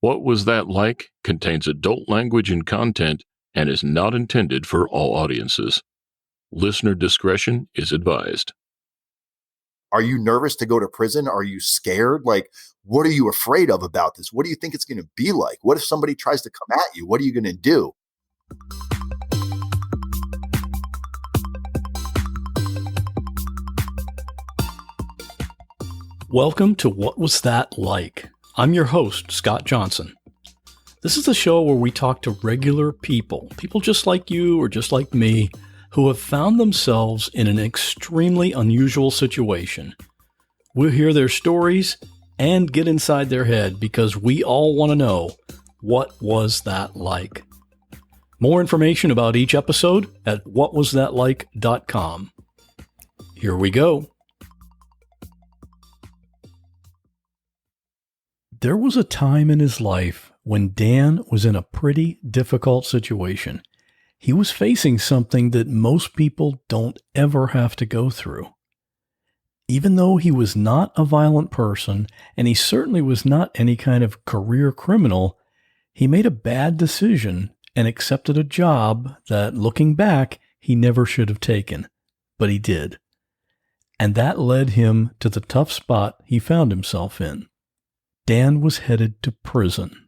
What Was That Like contains adult language and content and is not intended for all audiences. Listener discretion is advised. Are you nervous to go to prison? Are you scared? Like, what are you afraid of about this? What do you think it's going to be like? What if somebody tries to come at you? What are you going to do? Welcome to What Was That Like? I'm your host, Scott Johnson. This is the show where we talk to regular people just like you or just like me, who have found themselves in an extremely unusual situation. We'll hear their stories and get inside their head because we all want to know, what was that like? More information about each episode at whatwasthatlike.com. Here we go. There was a time in his life when Dan was in a pretty difficult situation. He was facing something that most people don't ever have to go through. Even though he was not a violent person, and he certainly was not any kind of career criminal, he made a bad decision and accepted a job that, looking back, he never should have taken. But he did. And that led him to the tough spot he found himself in. Dan was headed to prison.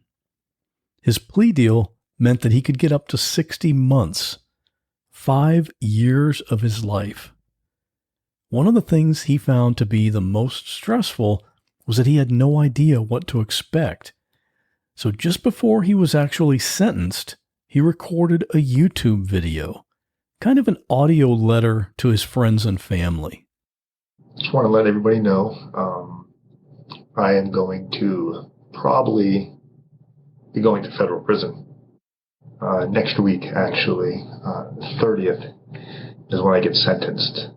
His plea deal meant that he could get up to 60 months, 5 years of his life. One of the things he found to be the most stressful was that he had no idea what to expect. So just before he was actually sentenced, he recorded a YouTube video, kind of an audio letter to his friends and family. Just want to let everybody know, I am going to probably be going to federal prison next week, actually. 30th is when I get sentenced.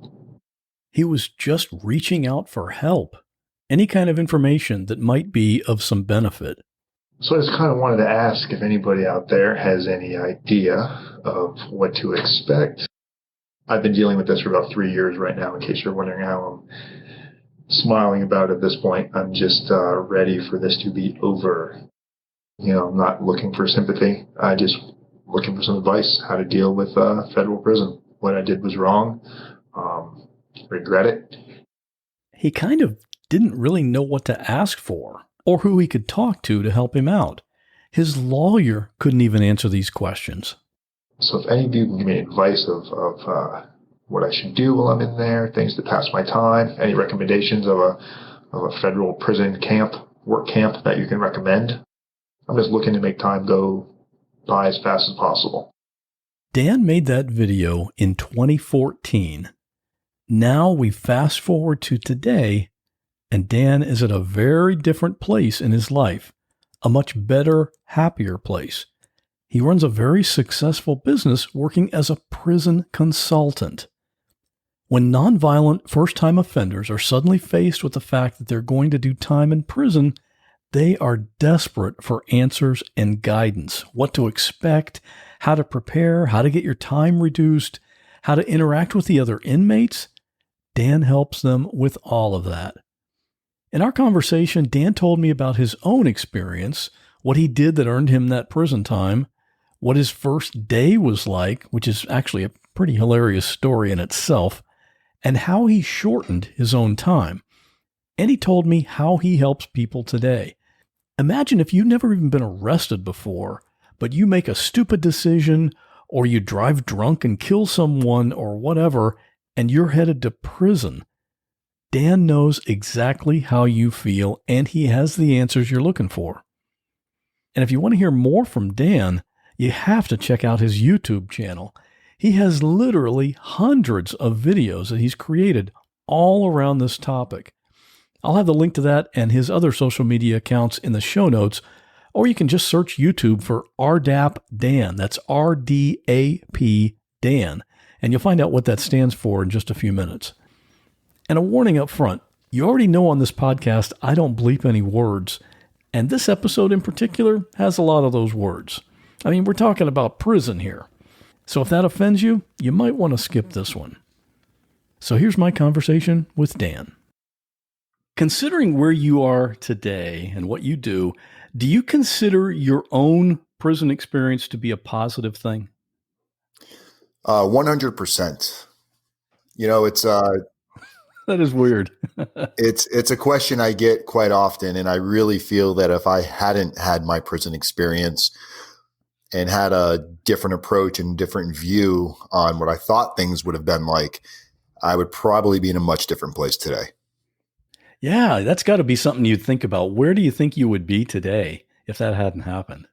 He was just reaching out for help, any kind of information that might be of some benefit. So I just kind of wanted to ask if anybody out there has any idea of what to expect. I've been dealing with this for about 3 years right now, in case you're wondering how I'm smiling about it at this point. I'm just ready for this to be over. You know, I'm not looking for sympathy. I just looking for some advice how to deal with federal prison. What I did was wrong. Regret it. He kind of didn't really know what to ask for or who he could talk to help him out. His lawyer couldn't even answer these questions. So if any of you can give me advice of what I should do while I'm in there, things to pass my time, any recommendations of a federal prison camp, work camp that you can recommend. I'm just looking to make time go by as fast as possible. Dan made that video in 2014. Now we fast forward to today, and Dan is at a very different place in his life, a much better, happier place. He runs a very successful business working as a prison consultant. When nonviolent first-time offenders are suddenly faced with the fact that they're going to do time in prison, they are desperate for answers and guidance, what to expect, how to prepare, how to get your time reduced, how to interact with the other inmates. Dan helps them with all of that. In our conversation, Dan told me about his own experience, what he did that earned him that prison time, what his first day was like, which is actually a pretty hilarious story in itself, and how he shortened his own time. And he told me how he helps people today. Imagine if you've never even been arrested before, but you make a stupid decision, or you drive drunk and kill someone or whatever, and you're headed to prison. Dan knows exactly how you feel, and he has the answers you're looking for. And if you want to hear more from Dan, you have to check out his YouTube channel. He has literally hundreds of videos that he's created all around this topic. I'll have the link to that and his other social media accounts in the show notes, or you can just search YouTube for RDAP Dan. That's RDAP Dan, and you'll find out what that stands for in just a few minutes. And a warning up front, you already know on this podcast I don't bleep any words, and this episode in particular has a lot of those words. I mean, we're talking about prison here. So if that offends you, you might want to skip this one. So here's my conversation with Dan. Considering where you are today and what you do you consider your own prison experience to be a positive thing? 100%. You know, That is weird. it's a question I get quite often, and I really feel that if I hadn't had my prison experience and had a different approach and different view on what I thought things would have been like, I would probably be in a much different place today. Yeah, that's got to be something you'd think about. Where do you think you would be today if that hadn't happened?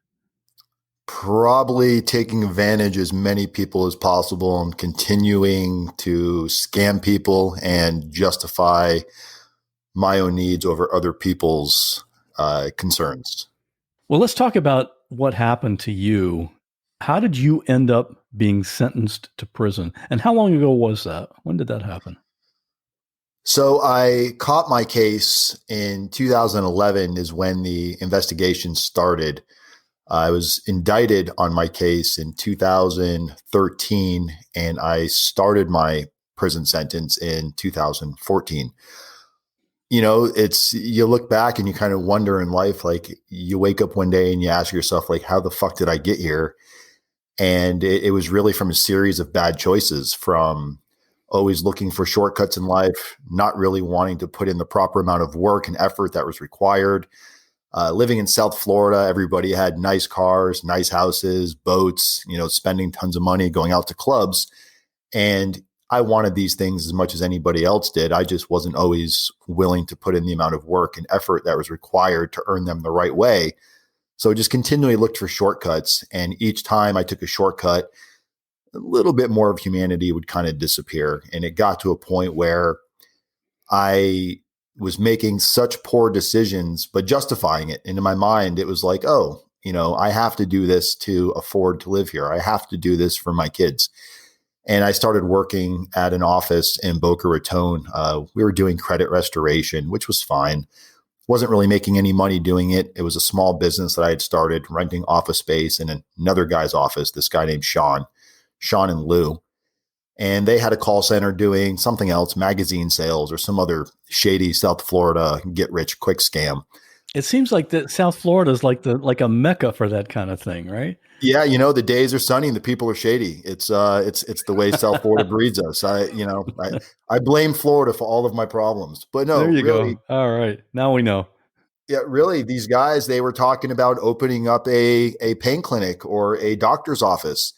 Probably taking advantage as many people as possible and continuing to scam people and justify my own needs over other people's concerns. Well, let's talk about what happened to you. How did you end up being sentenced to prison? And how long ago was that? When did that happen? So I caught my case in 2011 is when the investigation started. I was indicted on my case in 2013, and I started my prison sentence in 2014. You know, you look back and you kind of wonder in life, like you wake up one day and you ask yourself, like, how the fuck did I get here? And it was really from a series of bad choices, from always looking for shortcuts in life, not really wanting to put in the proper amount of work and effort that was required. Living in South Florida, everybody had nice cars, nice houses, boats, you know, spending tons of money, going out to clubs. And I wanted these things as much as anybody else did. I just wasn't always willing to put in the amount of work and effort that was required to earn them the right way. So I just continually looked for shortcuts. And each time I took a shortcut, a little bit more of humanity would kind of disappear. And it got to a point where I was making such poor decisions, but justifying it. And in my mind, it was like, oh, you know, I have to do this to afford to live here. I have to do this for my kids. And I started working at an office in Boca Raton. We were doing credit restoration, which was fine. Wasn't really making any money doing it. It was a small business that I had started, renting office space in another guy's office, this guy named Sean and Lou. And they had a call center doing something else, magazine sales or some other shady South Florida get rich quick scam. It seems like that South Florida is like a mecca for that kind of thing, right? Yeah, you know, the days are sunny and the people are shady. It's the way South Florida breeds us. I blame Florida for all of my problems. But no, there you really, go. All right, now we know. Yeah, really, these guys, they were talking about opening up a pain clinic or a doctor's office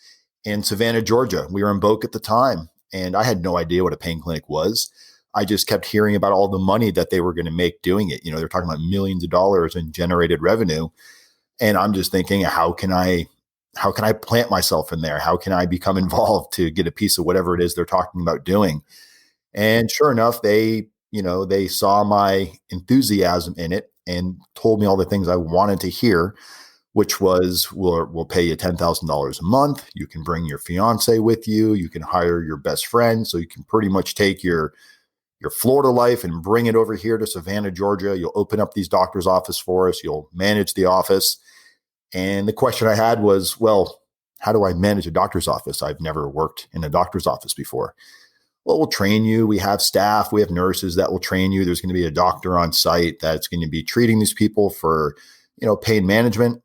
in Savannah, Georgia. We were in Boca at the time, and I had no idea what a pain clinic was. I just kept hearing about all the money that they were going to make doing it. You know, they're talking about millions of dollars in generated revenue. And I'm just thinking, how can I plant myself in there? How can I become involved to get a piece of whatever it is they're talking about doing? And sure enough, they saw my enthusiasm in it and told me all the things I wanted to hear, which was, we'll pay you $10,000 a month. You can bring your fiance with you. You can hire your best friend. So you can pretty much take your Florida life and bring it over here to Savannah, Georgia. You'll open up these doctor's office for us. You'll manage the office. And the question I had was, well, how do I manage a doctor's office? I've never worked in a doctor's office before. Well, we'll train you. We have staff. We have nurses that will train you. There's going to be a doctor on site that's going to be treating these people for, pain management.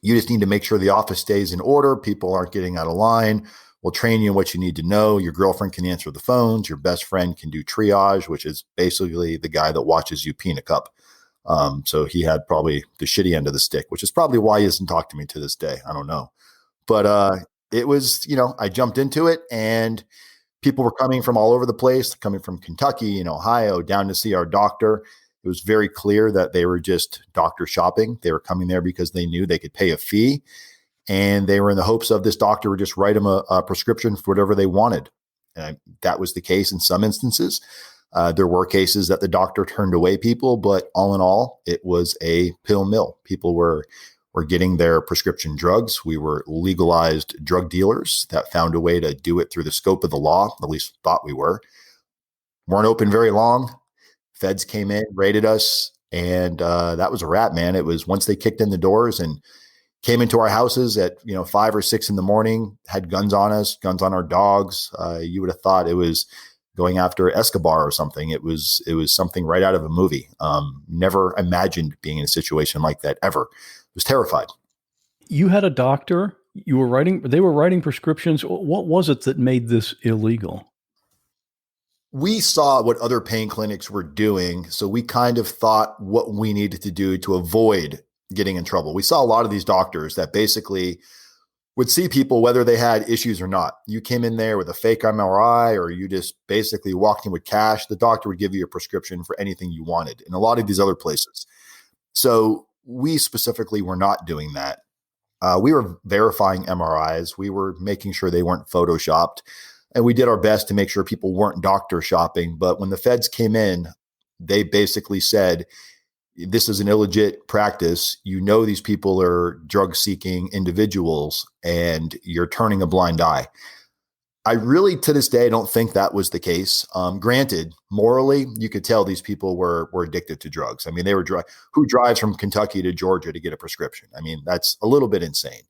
You just need to make sure the office stays in order. People aren't getting out of line. We'll train you in what you need to know. Your girlfriend can answer the phones. Your best friend can do triage, which is basically the guy that watches you pee in a cup. So he had probably the shitty end of the stick, which is probably why he doesn't talk to me to this day. I don't know. But it was, I jumped into it, and people were coming from all over the place, coming from Kentucky and Ohio down to see our doctor. It was very clear that they were just doctor shopping. They were coming there because they knew they could pay a fee, and they were in the hopes of this doctor would just write them a prescription for whatever they wanted. And that was the case in some instances. There were cases that the doctor turned away people, but all in all, it was a pill mill. People were getting their prescription drugs. We were legalized drug dealers that found a way to do it through the scope of the law, at least thought we were. Weren't open very long. Feds came in, raided us, and that was a wrap, man. It was once they kicked in the doors and came into our houses at 5 or 6 in the morning, had guns on us, guns on our dogs. You would have thought it was going after Escobar or something. It was something right out of a movie. Never imagined being in a situation like that ever. Was terrified. You had a doctor. They were writing prescriptions. What was it that made this illegal? We saw what other pain clinics were doing, so we kind of thought what we needed to do to avoid getting in trouble. We saw a lot of these doctors that basically would see people whether they had issues or not. You came in there with a fake MRI or you just basically walked in with cash, the doctor would give you a prescription for anything you wanted in a lot of these other places. So we specifically were not doing that. We were verifying MRIs. We were making sure they weren't photoshopped. And we did our best to make sure people weren't doctor shopping. But when the feds came in, they basically said, this is an illegit practice. You know, these people are drug seeking individuals and you're turning a blind eye. I really, to this day, don't think that was the case. Granted, morally, you could tell these people were addicted to drugs. I mean, they were who drives from Kentucky to Georgia to get a prescription? I mean, that's a little bit insane.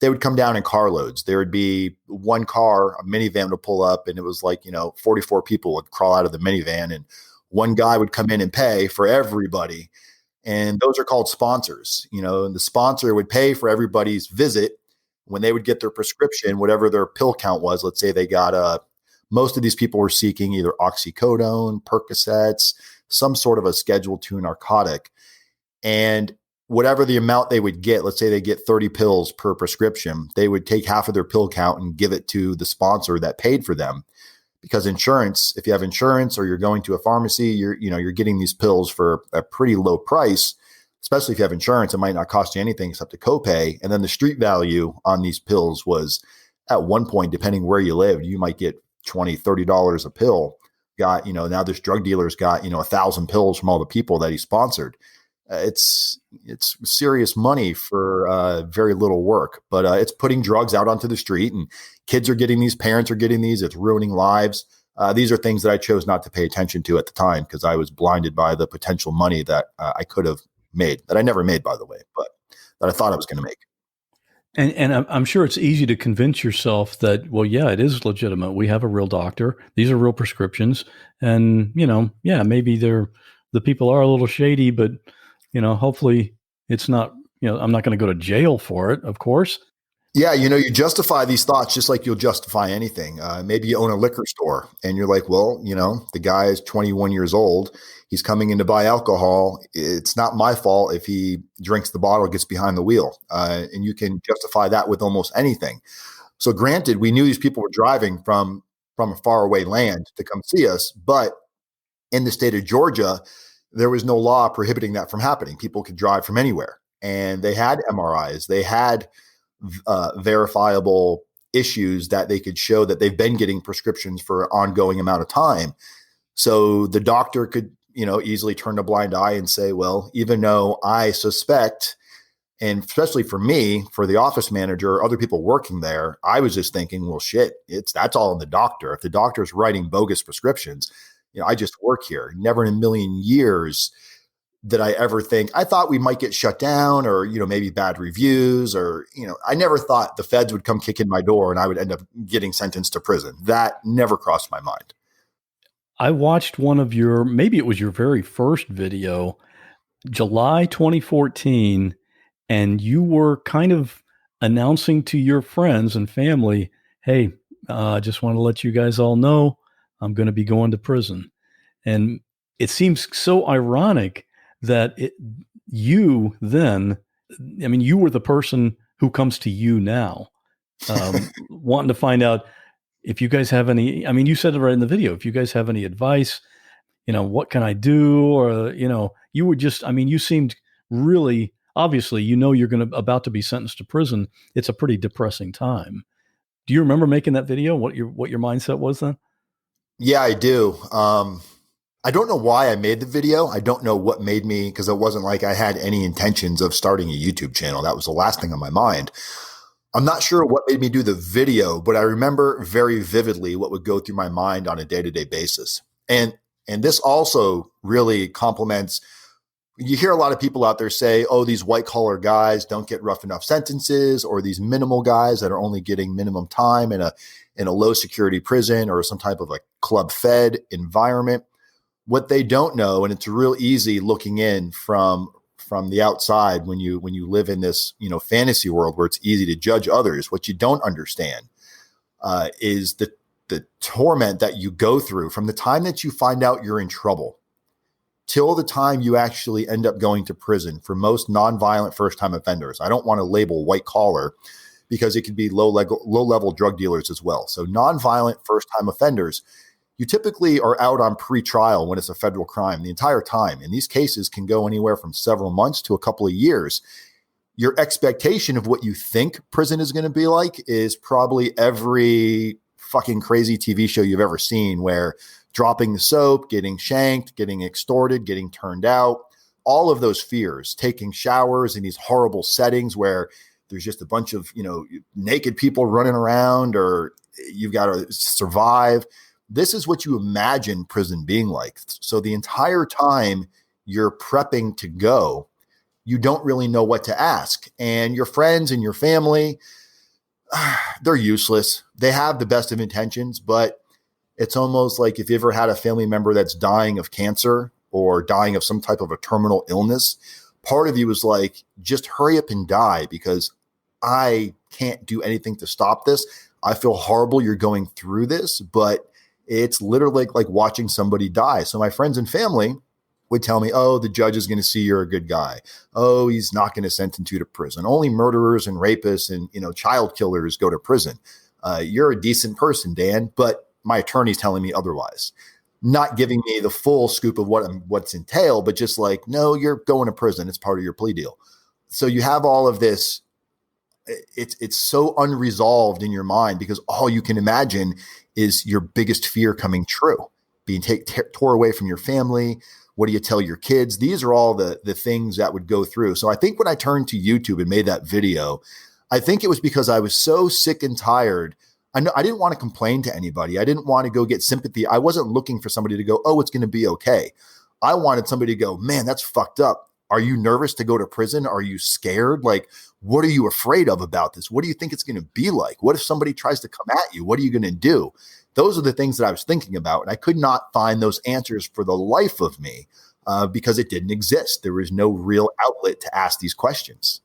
They would come down in carloads. There would be one car, a minivan would pull up, and it was like, 44 people would crawl out of the minivan, and one guy would come in and pay for everybody. And those are called sponsors, and the sponsor would pay for everybody's visit when they would get their prescription, whatever their pill count was. Let's say they got most of these people were seeking either oxycodone, Percocets, some sort of a Schedule II narcotic. And whatever the amount they would get, let's say they get 30 pills per prescription, they would take half of their pill count and give it to the sponsor that paid for them. Because insurance, if you have insurance or you're going to a pharmacy, you're getting these pills for a pretty low price, especially if you have insurance. It might not cost you anything except a copay. And then the street value on these pills was at one point, depending where you lived, you might get $20, $30 a pill. Now this drug dealer's got, 1,000 pills from all the people that he sponsored. It's serious money for very little work, but it's putting drugs out onto the street, and kids are getting these, parents are getting these. It's ruining lives. These are things that I chose not to pay attention to at the time because I was blinded by the potential money that I could have made, that I never made, by the way, but that I thought I was going to make. And I'm sure it's easy to convince yourself that, well, yeah, it is legitimate. We have a real doctor. These are real prescriptions. And, maybe the people are a little shady, but hopefully it's not, I'm not going to go to jail for it, of course. Yeah. You justify these thoughts just like you'll justify anything. Maybe you own a liquor store and you're like, well, the guy is 21 years old. He's coming in to buy alcohol. It's not my fault if he drinks the bottle, gets behind the wheel. And you can justify that with almost anything. So granted, we knew these people were driving from a faraway land to come see us, but in the state of Georgia, there was no law prohibiting that from happening. People could drive from anywhere, and they had MRIs. They had verifiable issues that they could show that they've been getting prescriptions for an ongoing amount of time. So the doctor could, easily turn a blind eye and say, well, even though I suspect, and especially for me, for the office manager, other people working there, I was just thinking, well, shit, that's all in the doctor. If the doctor's writing bogus prescriptions, I just work here. Never in a million years did I ever think, I thought we might get shut down or, maybe bad reviews or, I never thought the feds would come kick in my door and I would end up getting sentenced to prison. That never crossed my mind. I watched maybe it was your very first video, July 2014, and you were kind of announcing to your friends and family, hey, I just want to let you guys all know I'm going to be going to prison. And it seems so ironic that you were the person who comes to you now, wanting to find out if you guys have any, you said it right in the video, if you guys have any advice, what can I do? Or, you were just, you seemed really, obviously, you're about to be sentenced to prison. It's a pretty depressing time. Do you remember making that video? What your mindset was then? Yeah, I do. I don't know why I made the video. I don't know what made me, because it wasn't like I had any intentions of starting a YouTube channel. That was the last thing on my mind. I'm not sure what made me do the video, but I remember very vividly what would go through my mind on a day-to-day basis. And this also really complements you hear a lot of people out there say, oh, these white collar guys don't get rough enough sentences, or these minimal guys that are only getting minimum time in a low security prison or some type of a club fed environment. What they don't know, and it's real easy looking in from the outside when you live in this, fantasy world where it's easy to judge others. What you don't understand is the torment that you go through from the time that you find out you're in trouble till the time you actually end up going to prison for most nonviolent first-time offenders. I don't want to label white collar because it could be low-level drug dealers as well. So nonviolent first-time offenders, you typically are out on pre-trial when it's a federal crime the entire time. And these cases can go anywhere from several months to a couple of years. Your expectation of what you think prison is going to be like is probably every fucking crazy TV show you've ever seen, where dropping the soap, getting shanked, getting extorted, getting turned out, all of those fears, taking showers in these horrible settings where there's just a bunch of, naked people running around, or you've got to survive. This is what you imagine prison being like. So the entire time you're prepping to go, you don't really know what to ask. And your friends and your family, they're useless. They have the best of intentions, but it's almost like if you ever had a family member that's dying of cancer or dying of some type of a terminal illness, part of you is like, just hurry up and die because I can't do anything to stop this. I feel horrible you're going through this, but it's literally like watching somebody die. So my friends and family would tell me, oh, the judge is going to see you're a good guy. Oh, he's not going to sentence you to prison. Only murderers and rapists and, child killers go to prison. You're a decent person, Dan, but my attorney's telling me otherwise, not giving me the full scoop of what's entailed, but just like, no, you're going to prison. It's part of your plea deal. So you have all of this. It's so unresolved in your mind because all you can imagine is your biggest fear coming true, being tore away from your family. What do you tell your kids? These are all the things that would go through. So I think when I turned to YouTube and made that video, I think it was because I was so sick and tired. I didn't want to complain to anybody. I didn't want to go get sympathy. I wasn't looking for somebody to go, oh, it's going to be okay. I wanted somebody to go, man, that's fucked up. Are you nervous to go to prison? Are you scared? Like, what are you afraid of about this? What do you think it's going to be like? What if somebody tries to come at you? What are you going to do? Those are the things that I was thinking about. And I could not find those answers for the life of me because it didn't exist. There was no real outlet to ask these questions.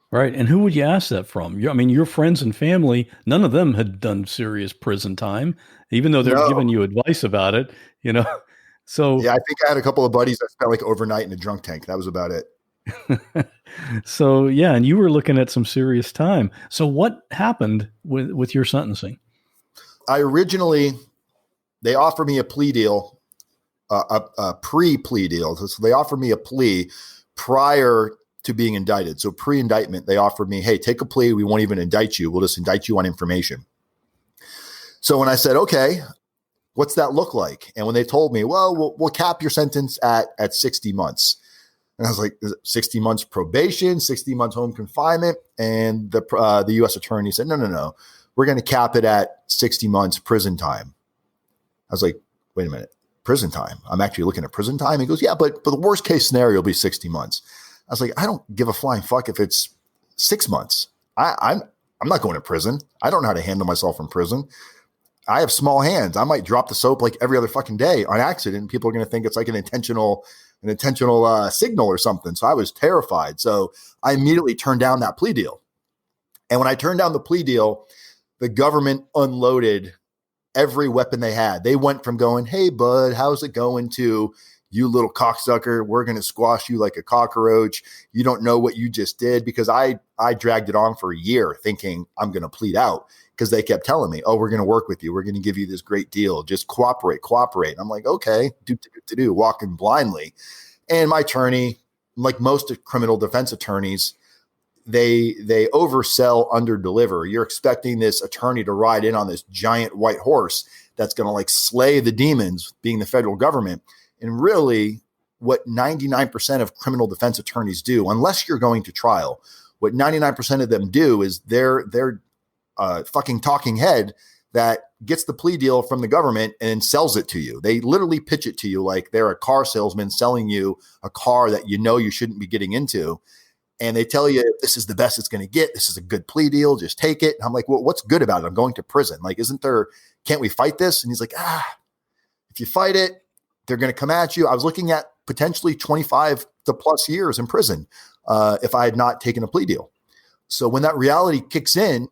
Right. And who would you ask that from? I mean, your friends and family, none of them had done serious prison time, even though they're giving you advice about it, So yeah, I think I had a couple of buddies that spent like overnight in a drunk tank. That was about it. So, yeah, and you were looking at some serious time. So what happened with your sentencing? They offered me a plea deal, a pre-plea deal. So they offered me a plea prior to being indicted. So pre-indictment, they offered me, hey, take a plea. We won't even indict you. We'll just indict you on information. So when I said, okay, what's that look like? And when they told me, well, we'll cap your sentence at 60 months. And I was like, is it 60 months probation, 60 months home confinement? And the U.S. attorney said, no. We're going to cap it at 60 months prison time. I was like, wait a minute, prison time? I'm actually looking at prison time? He goes, yeah, but the worst case scenario will be 60 months. I was like, I don't give a flying fuck if it's 6 months. I'm not going to prison. I don't know how to handle myself in prison. I have small hands. I might drop the soap like every other fucking day on accident. People are going to think it's like an intentional signal or something. So I was terrified. So I immediately turned down that plea deal. And when I turned down the plea deal, the government unloaded every weapon they had. They went from going, hey, bud, how's it going, to you little cocksucker, we're going to squash you like a cockroach. You don't know what you just did. Because I dragged it on for a year thinking I'm going to plead out, because they kept telling me, oh, we're going to work with you. We're going to give you this great deal. Just cooperate. And I'm like, okay, walking blindly. And my attorney, like most criminal defense attorneys, they oversell, underdeliver. You're expecting this attorney to ride in on this giant white horse that's going to like slay the demons, being the federal government. And really, what 99% of criminal defense attorneys do, unless you're going to trial, what 99% of them do is they're fucking talking head that gets the plea deal from the government and sells it to you. They literally pitch it to you like they're a car salesman selling you a car that you know you shouldn't be getting into. And they tell you, this is the best it's going to get. This is a good plea deal. Just take it. And I'm like, well, what's good about it? I'm going to prison. Like, can't we fight this? And he's like, if you fight it, they're going to come at you. I was looking at potentially 25 to plus years in prison if I had not taken a plea deal. So when that reality kicks in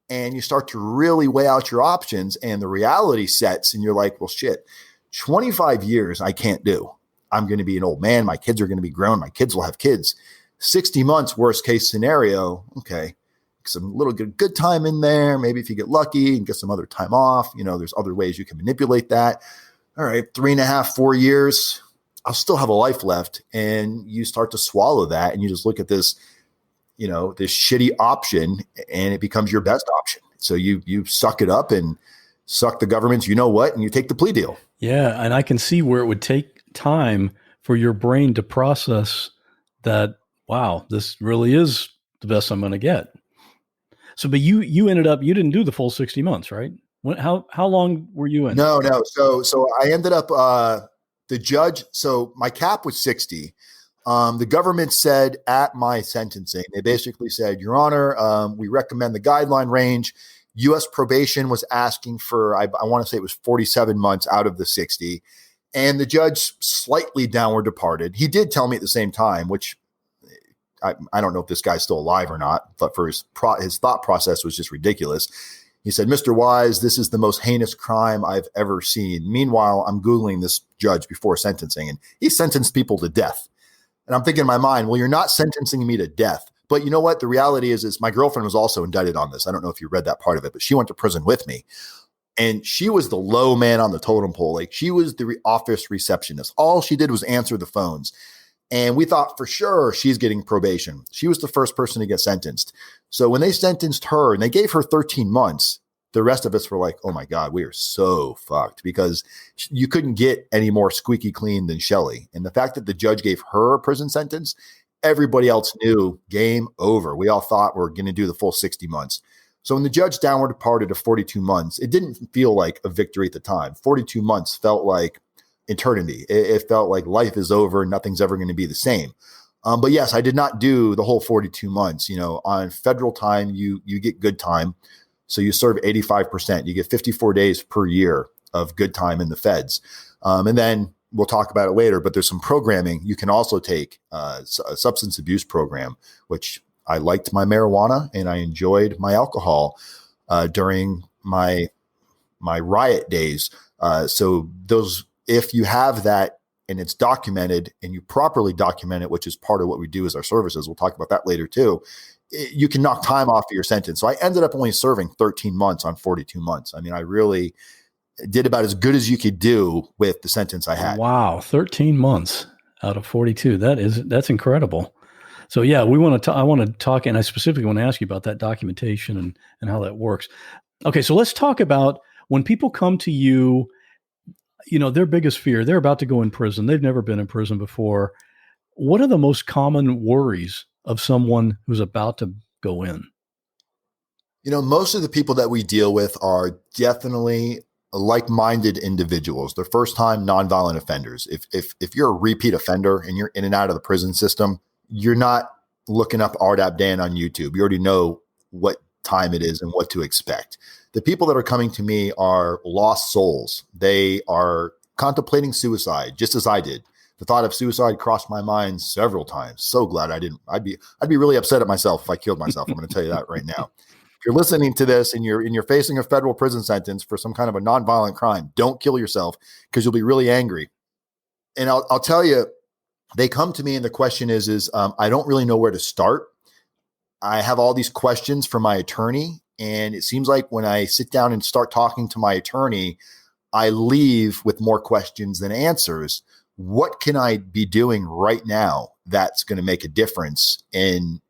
and you start to really weigh out your options and the reality sets and you're like, well, shit, 25 years I can't do. I'm going to be an old man. My kids are going to be grown. My kids will have kids. 60 months, worst case scenario. Okay. Some little good time in there. Maybe if you get lucky and get some other time off, there's other ways you can manipulate that. All right. 3.5, 4 years, I'll still have a life left. And you start to swallow that and you just look at this, this shitty option and it becomes your best option. So you suck it up and suck the government's, and you take the plea deal. Yeah. And I can see where it would take time for your brain to process that, wow, this really is the best I'm going to get. So, but you didn't do the full 60 months, right? How long were you in? No. So I ended up, the judge, so my cap was 60. The government said at my sentencing, they basically said, Your Honor, we recommend the guideline range. U.S. probation was asking for, I want to say it was 47 months out of the 60. And the judge slightly downward departed. He did tell me at the same time, which I don't know if this guy's still alive or not, but for his thought process was just ridiculous. He said, Mr. Wise, this is the most heinous crime I've ever seen. Meanwhile, I'm Googling this judge before sentencing, and he sentenced people to death. And I'm thinking in my mind, well, you're not sentencing me to death. But you know what? The reality is my girlfriend was also indicted on this. I don't know if you read that part of it, but she went to prison with me. And she was the low man on the totem pole. Like she was the office receptionist. All she did was answer the phones. And we thought for sure she's getting probation. She was the first person to get sentenced. So when they sentenced her and they gave her 13 months, the rest of us were like, oh my God, we are so fucked because you couldn't get any more squeaky clean than Shelley. And the fact that the judge gave her a prison sentence, everybody else knew game over. We all thought we're going to do the full 60 months. So when the judge downward departed to 42 months, it didn't feel like a victory at the time. 42 months felt like eternity. It felt like life is over. Nothing's ever going to be the same. But yes, I did not do the whole 42 months. On federal time, you get good time. So you serve 85%. You get 54 days per year of good time in the feds. And then we'll talk about it later, but there's some programming. You can also take a substance abuse program, which I liked my marijuana and I enjoyed my alcohol during my riot days. So those, if you have that and it's documented and you properly document it, which is part of what we do as our services, we'll talk about that later too, you can knock time off of your sentence. So I ended up only serving 13 months on 42 months. I mean, I really did about as good as you could do with the sentence I had. Wow. 13 months out of 42. That's incredible. So yeah, I want to talk, and I specifically want to ask you about that documentation and how that works. Okay. So let's talk about when people come to you, their biggest fear, they're about to go in prison. They've never been in prison before. What are the most common worries of someone who's about to go in? Most of the people that we deal with are definitely like-minded individuals. They're first-time nonviolent offenders. If you're a repeat offender and you're in and out of the prison system, you're not looking up RDAP Dan on YouTube. You already know what time it is and what to expect. The people that are coming to me are lost souls. They are contemplating suicide, just as I did. The thought of suicide crossed my mind several times. So glad I didn't. I'd be really upset at myself if I killed myself. I'm going to tell you that right now. If you're listening to this and you're facing a federal prison sentence for some kind of a nonviolent crime, don't kill yourself because you'll be really angry. And I'll tell you, they come to me and the question is I don't really know where to start. I have all these questions for my attorney. And it seems like when I sit down and start talking to my attorney, I leave with more questions than answers. What can I be doing right now that's going to make a difference in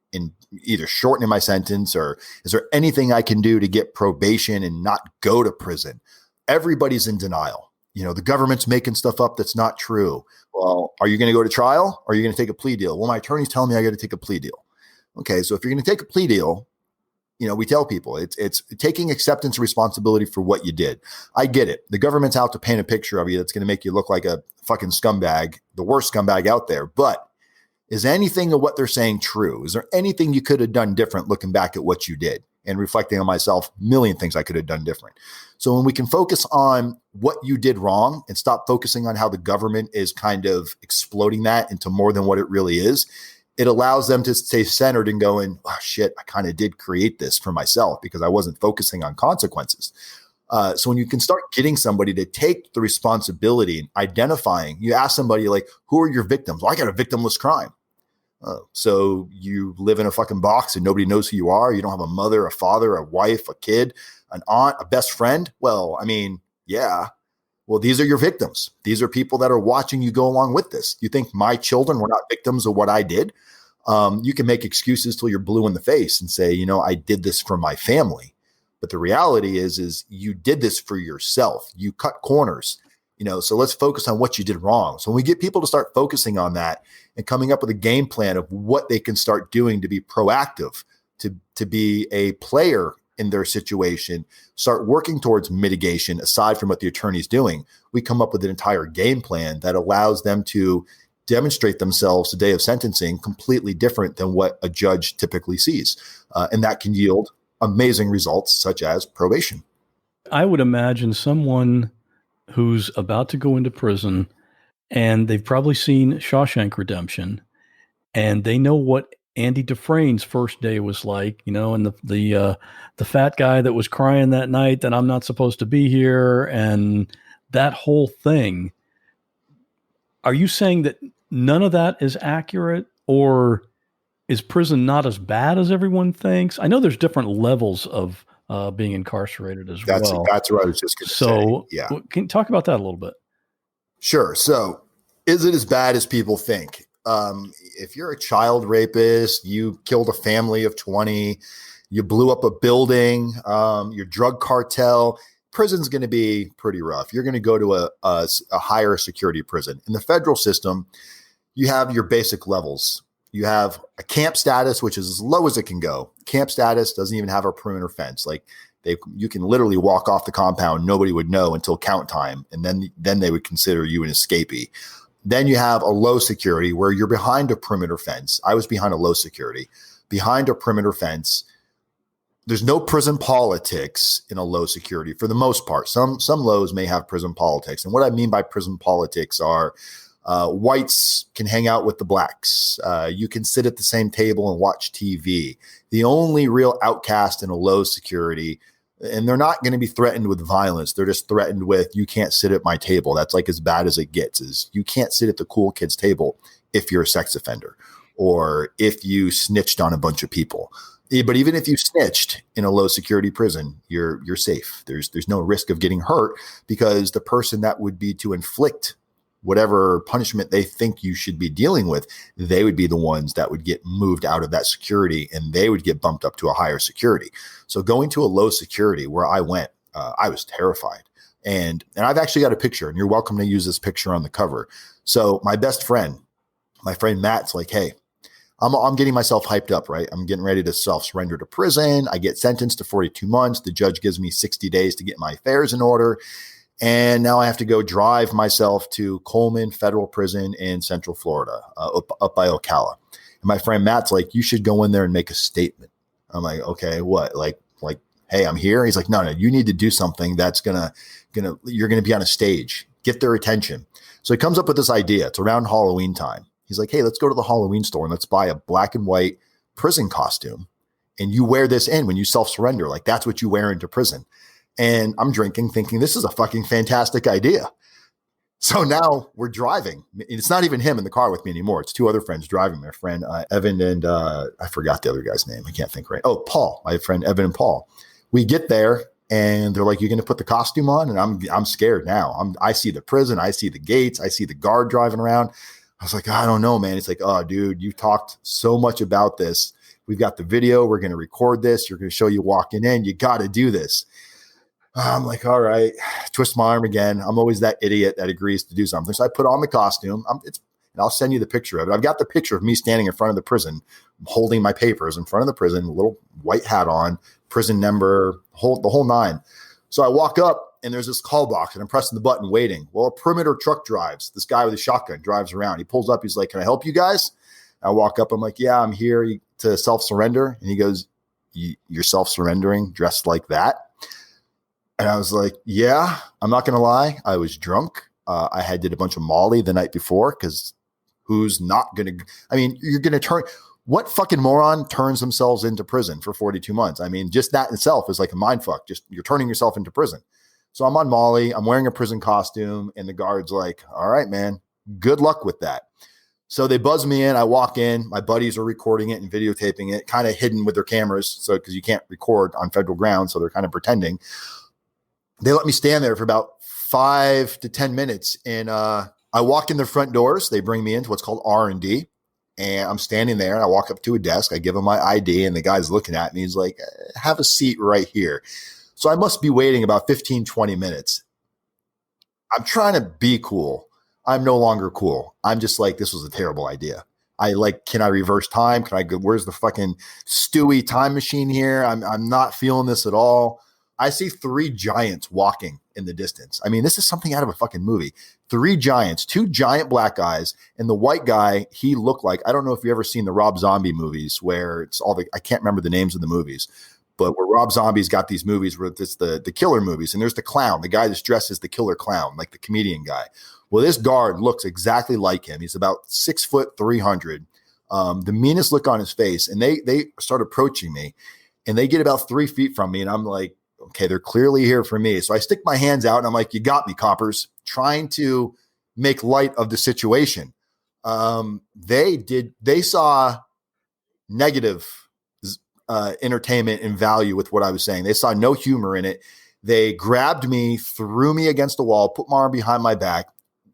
either shortening my sentence, or is there anything I can do to get probation and not go to prison? Everybody's in denial. The government's making stuff up that's not true. Well, are you going to go to trial or are you going to take a plea deal? Well, my attorney's telling me I got to take a plea deal. Okay, so if you're going to take a plea deal, we tell people it's taking acceptance and responsibility for what you did. I get it. The government's out to paint a picture of you that's going to make you look like a fucking scumbag, the worst scumbag out there. But is anything of what they're saying true? Is there anything you could have done different looking back at what you did? And reflecting on myself, a million things I could have done different. So when we can focus on what you did wrong and stop focusing on how the government is kind of exploding that into more than what it really is, it allows them to stay centered and going, oh shit, I kind of did create this for myself because I wasn't focusing on consequences. So when you can start getting somebody to take the responsibility and identifying, you ask somebody like, who are your victims? Well, I got a victimless crime. So you live in a fucking box and nobody knows who you are. You don't have a mother, a father, a wife, a kid, an aunt, a best friend. Well, I mean, yeah. Well, these are your victims. These are people that are watching you go along with this. You think my children were not victims of what I did? You can make excuses till you're blue in the face and say, I did this for my family. But the reality is you did this for yourself. You cut corners. So let's focus on what you did wrong. So when we get people to start focusing on that and coming up with a game plan of what they can start doing to be proactive, to be a player in their situation, start working towards mitigation aside from what the attorney's doing, we come up with an entire game plan that allows them to demonstrate themselves the day of sentencing completely different than what a judge typically sees. And that can yield amazing results such as probation. I would imagine someone who's about to go into prison and they've probably seen Shawshank Redemption and they know what Andy Dufresne's first day was like, and the fat guy that was crying that night that I'm not supposed to be here and that whole thing. Are you saying that none of that is accurate, or is prison not as bad as everyone thinks? I know there's different levels of being incarcerated as well. That's what I was just going to say. Yeah. Can you talk about that a little bit? Sure. So is it as bad as people think? If you're a child rapist, you killed a family of 20, you blew up a building, your drug cartel, prison's going to be pretty rough. You're going to go to a higher security prison. In the federal system, you have your basic levels. You have a camp status, which is as low as it can go. Camp status doesn't even have a perimeter fence. Like you can literally walk off the compound. Nobody would know until count time. And then they would consider you an escapee. Then you have a low security where you're behind a perimeter fence. I was behind a low security, behind a perimeter fence. There's no prison politics in a low security for the most part. Some lows may have prison politics. And what I mean by prison politics are whites can hang out with the blacks. You can sit at the same table and watch TV. The only real outcast in a low security, and they're not going to be threatened with violence. They're just threatened with, you can't sit at my table. That's like as bad as it gets, is you can't sit at the cool kids table if you're a sex offender or if you snitched on a bunch of people. But even if you snitched in a low security prison, you're safe. There's no risk of getting hurt because the person that would be to inflict whatever punishment they think you should be dealing with, they would be the ones that would get moved out of that security and they would get bumped up to a higher security. So going to a low security where I went, I was terrified. And I've actually got a picture, and you're welcome to use this picture on the cover. So my best friend, my friend Matt's like, hey, I'm getting myself hyped up, right? I'm getting ready to self-surrender to prison. I get sentenced to 42 months. The judge gives me 60 days to get my affairs in order. And now I have to go drive myself to Coleman Federal Prison in Central Florida, up by Ocala. And my friend Matt's like, you should go in there and make a statement. I'm like, okay, what? Like, hey, I'm here. He's like, no, you need to do something that's you're gonna be on a stage, get their attention. So he comes up with this idea. It's around Halloween time. He's like, hey, let's go to the Halloween store and let's buy a black and white prison costume. And you wear this in when you self-surrender. Like that's what you wear into prison. And I'm drinking, thinking this is a fucking fantastic idea. So now we're driving. It's not even him in the car with me anymore. It's two other friends driving. My friend Evan and I forgot the other guy's name. I can't think right. Oh, Paul, my friend Evan and Paul. We get there and they're like, "You're going to put the costume on?" And I'm scared now. I see the prison. I see the gates. I see the guard driving around. I was like, I don't know, man. It's like, oh, dude, you talked so much about this. We've got the video. We're going to record this. You're going to show you walking in. You got to do this. I'm like, all right, twist my arm again. I'm always that idiot that agrees to do something. So I put on the costume. And I'll send you the picture of it. I've got the picture of me standing in front of the prison, holding my papers in front of the prison, a little white hat on, prison number, the whole nine. So I walk up and there's this call box and I'm pressing the button waiting. Well, a perimeter truck drives. This guy with a shotgun drives around. He pulls up. He's like, can I help you guys? I walk up. I'm like, yeah, I'm here to self-surrender. And he goes, you're self-surrendering dressed like that? And I was like, yeah, I'm not going to lie. I was drunk. I had did a bunch of Molly the night before because who's not going to, I mean, you're going to turn, what fucking moron turns themselves into prison for 42 months? I mean, just that itself is like a mind fuck. Just you're turning yourself into prison. So I'm on Molly. I'm wearing a prison costume and the guard's like, all right, man, good luck with that. So they buzz me in. I walk in. My buddies are recording it and videotaping it, kind of hidden with their cameras. So because you can't record on federal ground, so they're kind of pretending. They let me stand there for about 5 to 10 minutes. And I walk in the front doors. They bring me into what's called R&D. And I'm standing there and I walk up to a desk. I give him my ID and the guy's looking at me. He's like, have a seat right here. So I must be waiting about 15, 20 minutes. I'm trying to be cool. I'm no longer cool. I'm just like, this was a terrible idea. Can I reverse time? Can I go, where's the fucking Stewie time machine here? I'm not feeling this at all. I see 3 giants walking in the distance. I mean, this is something out of a fucking movie. 3 giants, 2 giant black guys, and the white guy, he looked like, I don't know if you've ever seen the Rob Zombie movies where it's all I can't remember the names of the movies, but where Rob Zombie's got these movies where it's the killer movies, and there's the clown, the guy that's dressed as the killer clown, like the comedian guy. Well, this guard looks exactly like him. He's about 6 foot 300, the meanest look on his face, and they start approaching me, and they get about 3 feet from me, and I'm like, okay, they're clearly here for me. So I stick my hands out and I'm like, you got me, coppers, trying to make light of the situation. They saw negative entertainment and value with what I was saying. They saw no humor in it. They grabbed me, threw me against the wall, put my arm behind my back.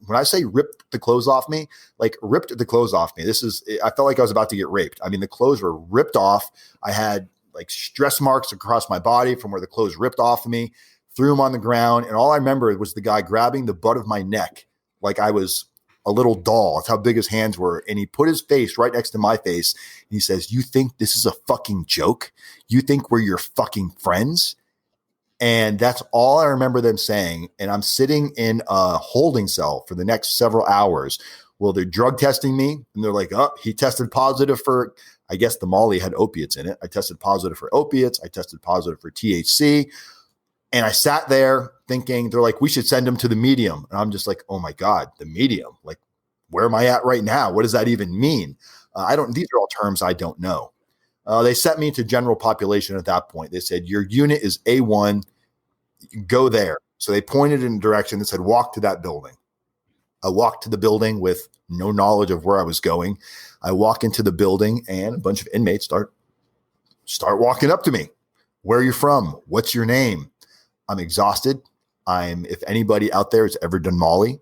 When I say ripped the clothes off me, like ripped the clothes off me, I felt like I was about to get raped. I mean, the clothes were ripped off. I had like stress marks across my body from where the clothes ripped off of me, threw them on the ground. And all I remember was the guy grabbing the butt of my neck like I was a little doll. That's how big his hands were. And he put his face right next to my face. And he says, you think this is a fucking joke? You think we're your fucking friends? And that's all I remember them saying. And I'm sitting in a holding cell for the next several hours. Well, they're drug testing me. And they're like, oh, he tested positive for, I guess the Molly had opiates in it. I tested positive for opiates. I tested positive for THC. And I sat there thinking, they're like, we should send him to the medium. And I'm just like, oh my God, the medium. Like, where am I at right now? What does that even mean? These are all terms I don't know. They sent me to general population at that point. They said, your unit is A1, go there. So they pointed in a direction that said, walk to that building. I walked to the building with no knowledge of where I was going. I walk into the building and a bunch of inmates start walking up to me. Where are you from? What's your name? I'm exhausted. If anybody out there has ever done Molly,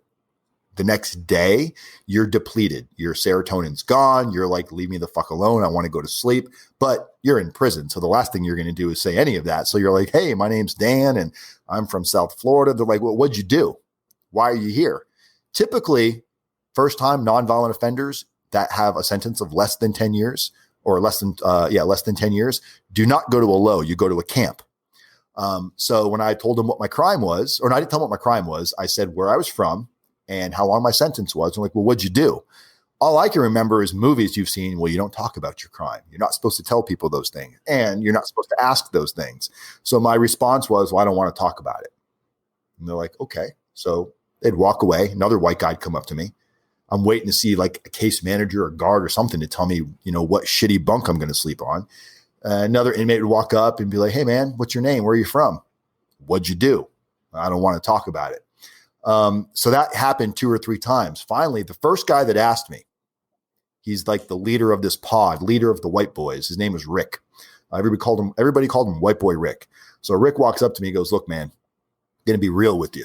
the next day you're depleted. Your serotonin's gone. You're like, leave me the fuck alone. I want to go to sleep, but you're in prison. So the last thing you're going to do is say any of that. So you're like, hey, my name's Dan and I'm from South Florida. They're like, well, what'd you do? Why are you here? Typically, first-time nonviolent offenders that have a sentence of less than 10 years or less than 10 years do not go to a low. You go to a camp. So when I told them what my crime was, or no, I didn't tell them what my crime was, I said where I was from and how long my sentence was. I'm like, well, what'd you do? All I can remember is movies you've seen. Well, you don't talk about your crime. You're not supposed to tell people those things, and you're not supposed to ask those things. So my response was, well, I don't want to talk about it. And they're like, okay. So they'd walk away. Another white guy'd come up to me. I'm waiting to see like a case manager or guard or something to tell me, what shitty bunk I'm going to sleep on. Another inmate would walk up and be like, hey man, what's your name? Where are you from? What'd you do? I don't want to talk about it. So that happened 2 or 3 times. Finally, the first guy that asked me, he's like the leader of this pod, leader of the white boys. His name was Rick. Everybody called him White Boy Rick. So Rick walks up to me and goes, look, man, I'm going to be real with you.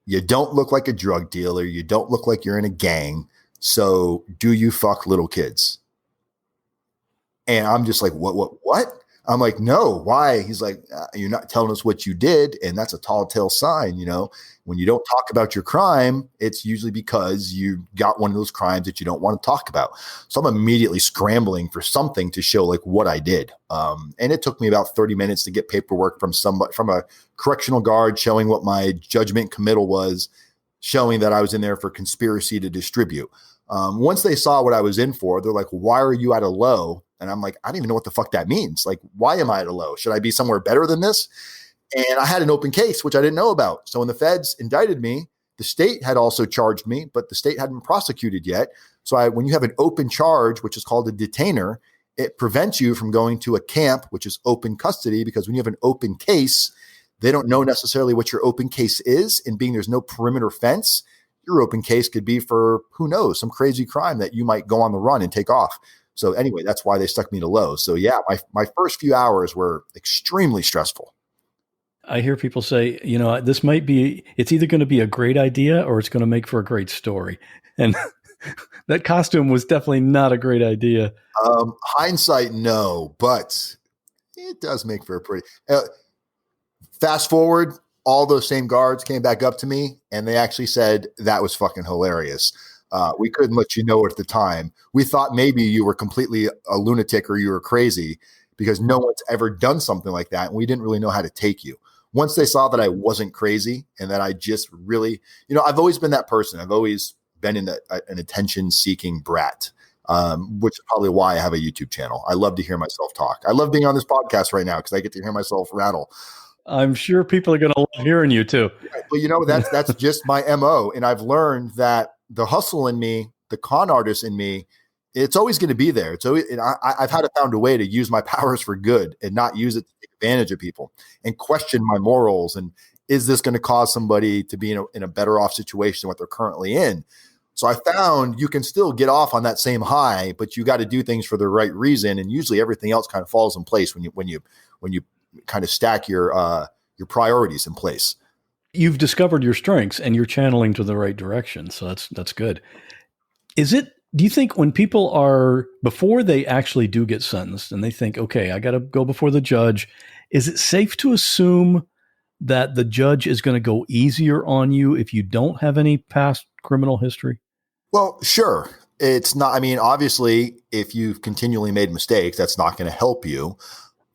You don't look like a drug dealer. You don't look like you're in a gang. So do you fuck little kids? And I'm just like, what? I'm like, no, why? He's like, you're not telling us what you did. And that's a tall tale sign. When you don't talk about your crime, it's usually because you got one of those crimes that you don't want to talk about. So I'm immediately scrambling for something to show like what I did. And it took me about 30 minutes to get paperwork from a correctional guard showing what my judgment committal was, showing that I was in there for conspiracy to distribute. Once they saw what I was in for, they're like, why are you at a low? And I'm like, I don't even know what the fuck that means. Like, why am I at a low? Should I be somewhere better than this? And I had an open case, which I didn't know about. So when the feds indicted me, the state had also charged me, but the state hadn't prosecuted yet. So when you have an open charge, which is called a detainer, it prevents you from going to a camp, which is open custody, because when you have an open case, they don't know necessarily what your open case is. And being there's no perimeter fence, your open case could be for, who knows, some crazy crime that you might go on the run and take off. So anyway, that's why they stuck me to low. So yeah, my first few hours were extremely stressful. I hear people say, it's either going to be a great idea or it's going to make for a great story. And that costume was definitely not a great idea. Hindsight, no, but it does make for a pretty, fast forward, all those same guards came back up to me and they actually said that was fucking hilarious. We couldn't let you know at the time. We thought maybe you were completely a lunatic or you were crazy because no one's ever done something like that. And we didn't really know how to take you. Once they saw that I wasn't crazy and that I just really, I've always been that person. I've always been an attention seeking brat, which is probably why I have a YouTube channel. I love to hear myself talk. I love being on this podcast right now because I get to hear myself rattle. I'm sure people are going to love hearing you too. Well, that's just my MO. And I've learned that the hustle in me, the con artist in me, it's always going to be there. I've had to found a way to use my powers for good and not use it to take advantage of people and question my morals. And is this going to cause somebody to be in a better off situation than what they're currently in? So I found you can still get off on that same high, but you got to do things for the right reason. And usually everything else kind of falls in place when you kind of stack your priorities in place. You've discovered your strengths and you're channeling to the right direction. So that's good. Do you think when people are, before they actually do get sentenced and they think, okay, I got to go before the judge, is it safe to assume that the judge is going to go easier on you if you don't have any past criminal history? Well, sure. It's not, obviously if you've continually made mistakes, that's not going to help you.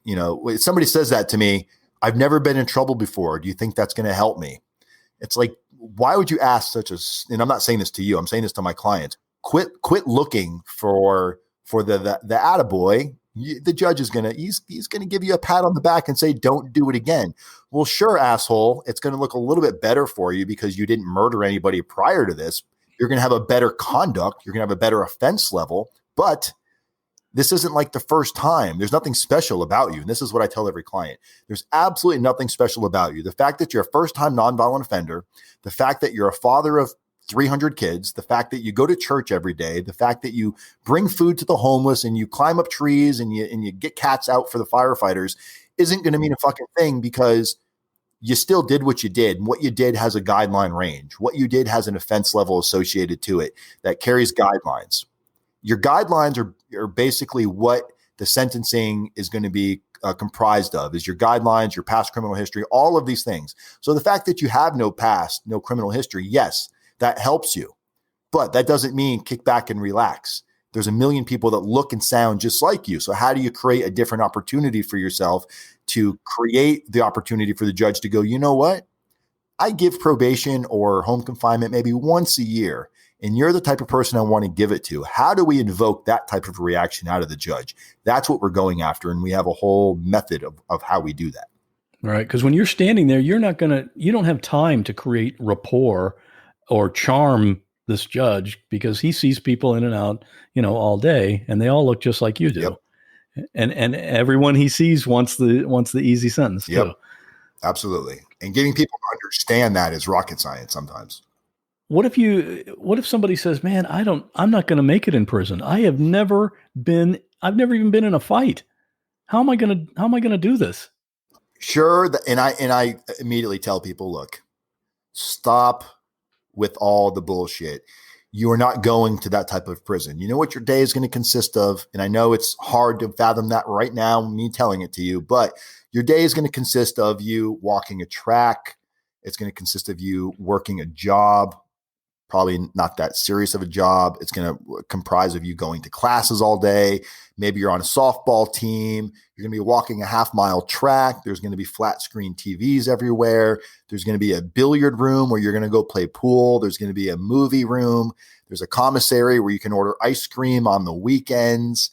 If somebody says that to me, I've never been in trouble before. Do you think that's going to help me? It's like, why would you ask and I'm not saying this to you, I'm saying this to my clients. Quit looking for the attaboy. The judge is he's going to give you a pat on the back and say, don't do it again. Well, sure, asshole. It's going to look a little bit better for you because you didn't murder anybody prior to this. You're going to have a better conduct. You're going to have a better offense level, but this isn't like the first time. There's nothing special about you. And this is what I tell every client. There's absolutely nothing special about you. The fact that you're a first-time nonviolent offender, the fact that you're a father of 300 kids, the fact that you go to church every day, the fact that you bring food to the homeless and you climb up trees and you get cats out for the firefighters isn't going to mean a fucking thing because you still did what you did. And what you did has a guideline range. What you did has an offense level associated to it that carries guidelines. Your guidelines are basically what the sentencing is going to be comprised of, is your guidelines, your past criminal history, all of these things. So the fact that you have no past, no criminal history, yes, that helps you. But that doesn't mean kick back and relax. There's a million people that look and sound just like you. So how do you create a different opportunity for yourself to create the opportunity for the judge to go, you know what? I give probation or home confinement maybe once a year. And you're the type of person I want to give it to. How do we invoke that type of reaction out of the judge? That's what we're going after. And we have a whole method of how we do that. Right. Because when you're standing there, you don't have time to create rapport or charm this judge because he sees people in and out, all day and they all look just like you do. Yep. And everyone he sees wants the easy sentence too. Yep. Absolutely. And getting people to understand that is rocket science sometimes. What if somebody says, man, I'm not going to make it in prison. I've never even been in a fight. How am I going to do this? Sure. And I immediately tell people, look, stop with all the bullshit. you are not going to that type of prison. You know what your day is going to consist of. And I know it's hard to fathom that right now, me telling it to you, but your day is going to consist of you walking a track. It's going to consist of you working a job, probably not that serious of a job. It's going to comprise of you going to classes all day. Maybe you're on a softball team. You're going to be walking a half-mile track. There's going to be flat screen TVs everywhere. There's going to be a billiard room where you're going to go play pool. There's going to be a movie room. There's a commissary where you can order ice cream on the weekends.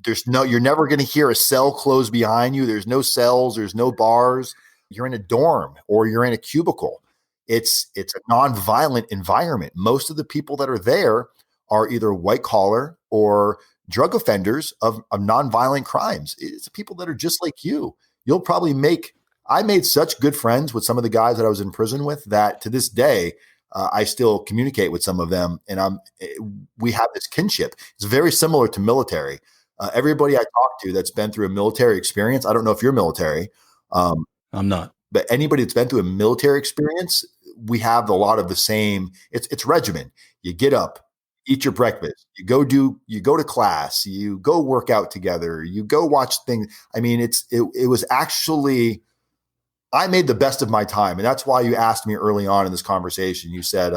You're never going to hear a cell close behind you. There's no cells. There's no bars. You're in a dorm or you're in a cubicle. It's a nonviolent environment. Most of the people that are there are either white collar or drug offenders of nonviolent crimes. It's people that are just like you. I made such good friends with some of the guys that I was in prison with that to this day, I still communicate with some of them, and we have this kinship. It's very similar to military. Everybody I talk to that's been through a military experience, I don't know if you're military. I'm not. But anybody that's been through a military experience, we have a lot of the same. It's regimen. You get up, eat your breakfast, you go to class, you go work out together, you go watch things. I mean, it was actually, I made the best of my time. And that's why you asked me early on in this conversation, you said,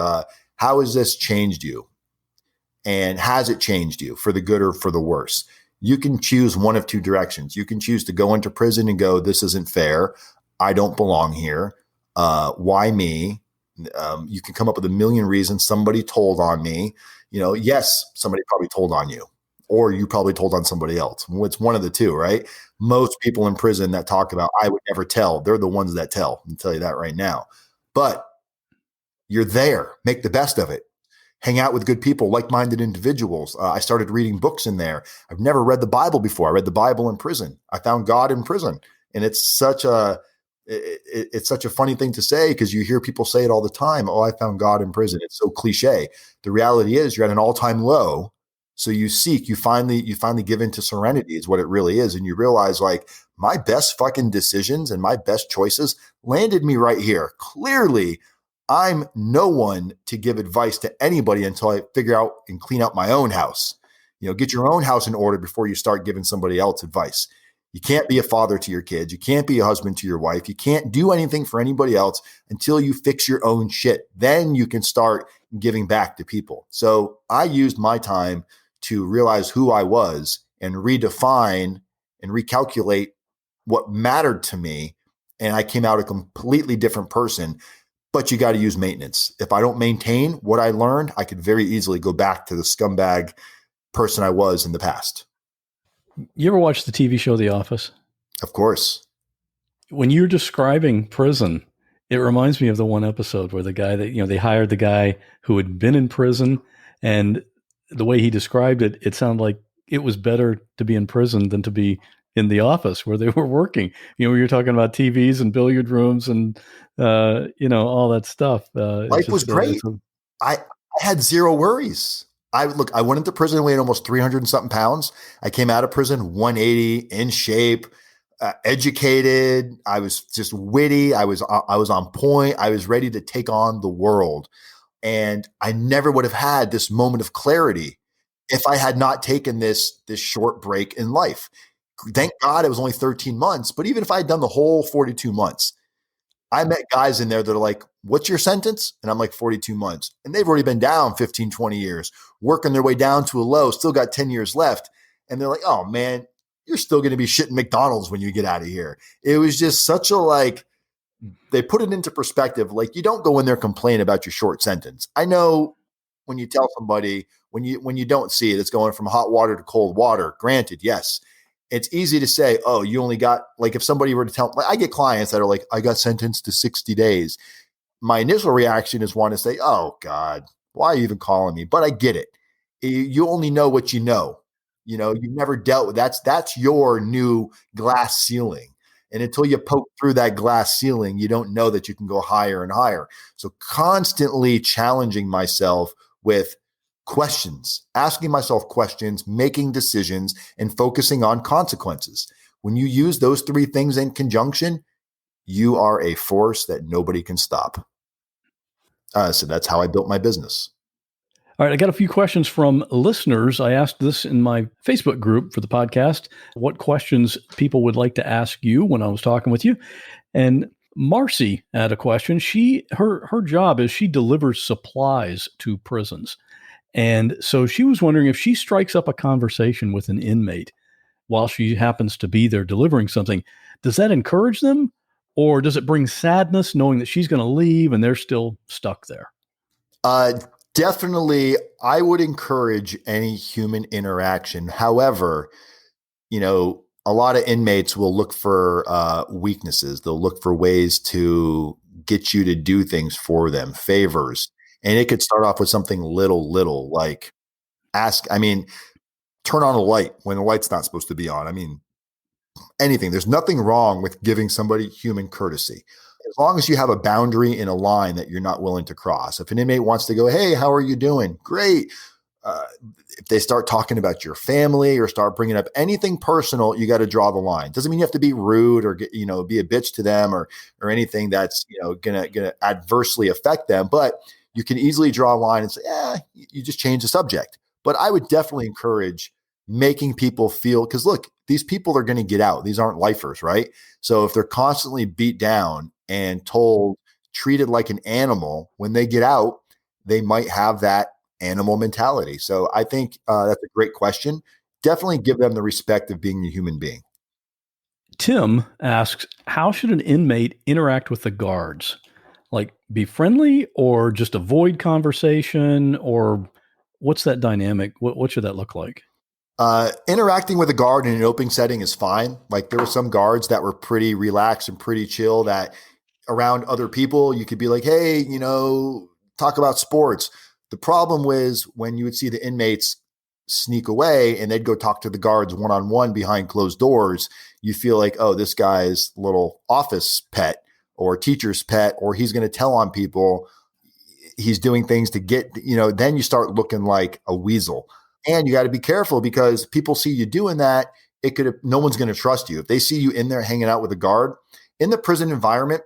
how has this changed you? And has it changed you for the good or for the worse? You can choose one of two directions. You can choose to go into prison and go, this isn't fair. I don't belong here. Why me? You can come up with a million reasons. Somebody told on me. Yes, somebody probably told on you, or you probably told on somebody else. It's one of the two, right? Most people in prison that talk about, I would never tell, they're the ones that tell. I'll tell you that right now. But you're there. Make the best of it. Hang out with good people, like-minded individuals. I started reading books in there. I've never read the Bible before. I read the Bible in prison. I found God in prison. And it's such a funny thing to say because you hear people say it all the time. Oh, I found God in prison. It's so cliche. The reality is you're at an all-time low. So you finally give into serenity is what it really is. And you realize like my best fucking decisions and my best choices landed me right here. Clearly, I'm no one to give advice to anybody until I figure out and clean out my own house. Get your own house in order before you start giving somebody else advice. You can't be a father to your kids. You can't be a husband to your wife. You can't do anything for anybody else until you fix your own shit. Then you can start giving back to people. So I used my time to realize who I was and redefine and recalculate what mattered to me. And I came out a completely different person. But you got to use maintenance. If I don't maintain what I learned, I could very easily go back to the scumbag person I was in the past. You ever watch the TV show The Office? Of course. When you're describing prison, it reminds me of the one episode where the guy that, they hired the guy who had been in prison, and the way he described it, it sounded like it was better to be in prison than to be in the office where they were working. You're talking about TVs and billiard rooms and, all that stuff. Life was great. I had zero worries. I went into prison weighing almost 300 and something pounds. I came out of prison 180, in shape, educated. I was just witty. I was on point. I was ready to take on the world. And I never would have had this moment of clarity if I had not taken this short break in life. Thank God it was only 13 months. But even if I had done the whole 42 months, I met guys in there that are like, what's your sentence? And I'm like, 42 months. And they've already been down 15, 20 years, working their way down to a low, still got 10 years left. And they're like, oh man, you're still going to be shitting McDonald's when you get out of here. It was just such a they put it into perspective. Like you don't go in there complain about your short sentence. I know when you tell somebody, when you don't see it, it's going from hot water to cold water. Granted, yes. It's easy to say, oh, you only got, if somebody were to tell, I get clients that are like, I got sentenced to 60 days. My initial reaction is want to say, oh God, why are you even calling me? But I get it. You only know what you know. You've never dealt with that's your new glass ceiling. And until you poke through that glass ceiling, you don't know that you can go higher and higher. So constantly challenging myself with questions, asking myself questions, making decisions, and focusing on consequences. When you use those three things in conjunction, you are a force that nobody can stop. So that's how I built my business. All right, I got a few questions from listeners. I asked this in my Facebook group for the podcast, what questions people would like to ask you when I was talking with you. And Marcy had a question. Her job is she delivers supplies to prisons. And so she was wondering if she strikes up a conversation with an inmate while she happens to be there delivering something, does that encourage them, or does it bring sadness knowing that she's going to leave and they're still stuck there? Definitely, I would encourage any human interaction. However, a lot of inmates will look for weaknesses. They'll look for ways to get you to do things for them, favors. And it could start off with something little, like turn on a light when the light's not supposed to be on. Anything. There's nothing wrong with giving somebody human courtesy. As long as you have a boundary in a line that you're not willing to cross. If an inmate wants to go, hey, how are you doing? Great. If they start talking about your family or start bringing up anything personal, you got to draw the line. Doesn't mean you have to be rude or be a bitch to them or anything that's gonna adversely affect them. But you can easily draw a line and say, you just change the subject. But I would definitely encourage making people feel, because look, these people are going to get out. These aren't lifers, right? So if they're constantly beat down and treated like an animal, when they get out, they might have that animal mentality. So I think that's a great question. Definitely give them the respect of being a human being. Tim asks, how should an inmate interact with the guards? Like be friendly or just avoid conversation, or what's that dynamic? What should that look like? Interacting with a guard in an open setting is fine. Like there were some guards that were pretty relaxed and pretty chill that around other people, you could be like, hey, talk about sports. The problem was when you would see the inmates sneak away and they'd go talk to the guards one-on-one behind closed doors, you feel like, oh, this guy's little office pet or teacher's pet, or he's going to tell on people. He's doing things to get, then you start looking like a weasel. And you got to be careful because people see you doing that. No one's going to trust you. If they see you in there hanging out with a guard in the prison environment,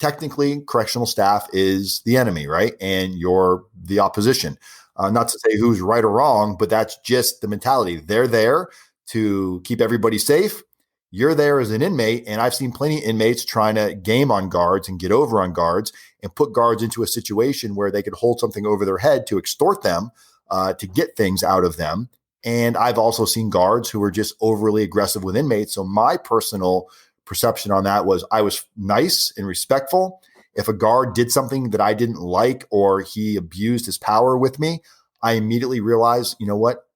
technically correctional staff is the enemy, right? And you're the opposition. Not to say who's right or wrong, but that's just the mentality. They're there to keep everybody safe. You're there as an inmate. And I've seen plenty of inmates trying to game on guards and get over on guards and put guards into a situation where they could hold something over their head to extort them, to get things out of them. And I've also seen guards who were just overly aggressive with inmates. So my personal perception on that was I was nice and respectful. If a guard did something that I didn't like or he abused his power with me, I immediately realized, you know what?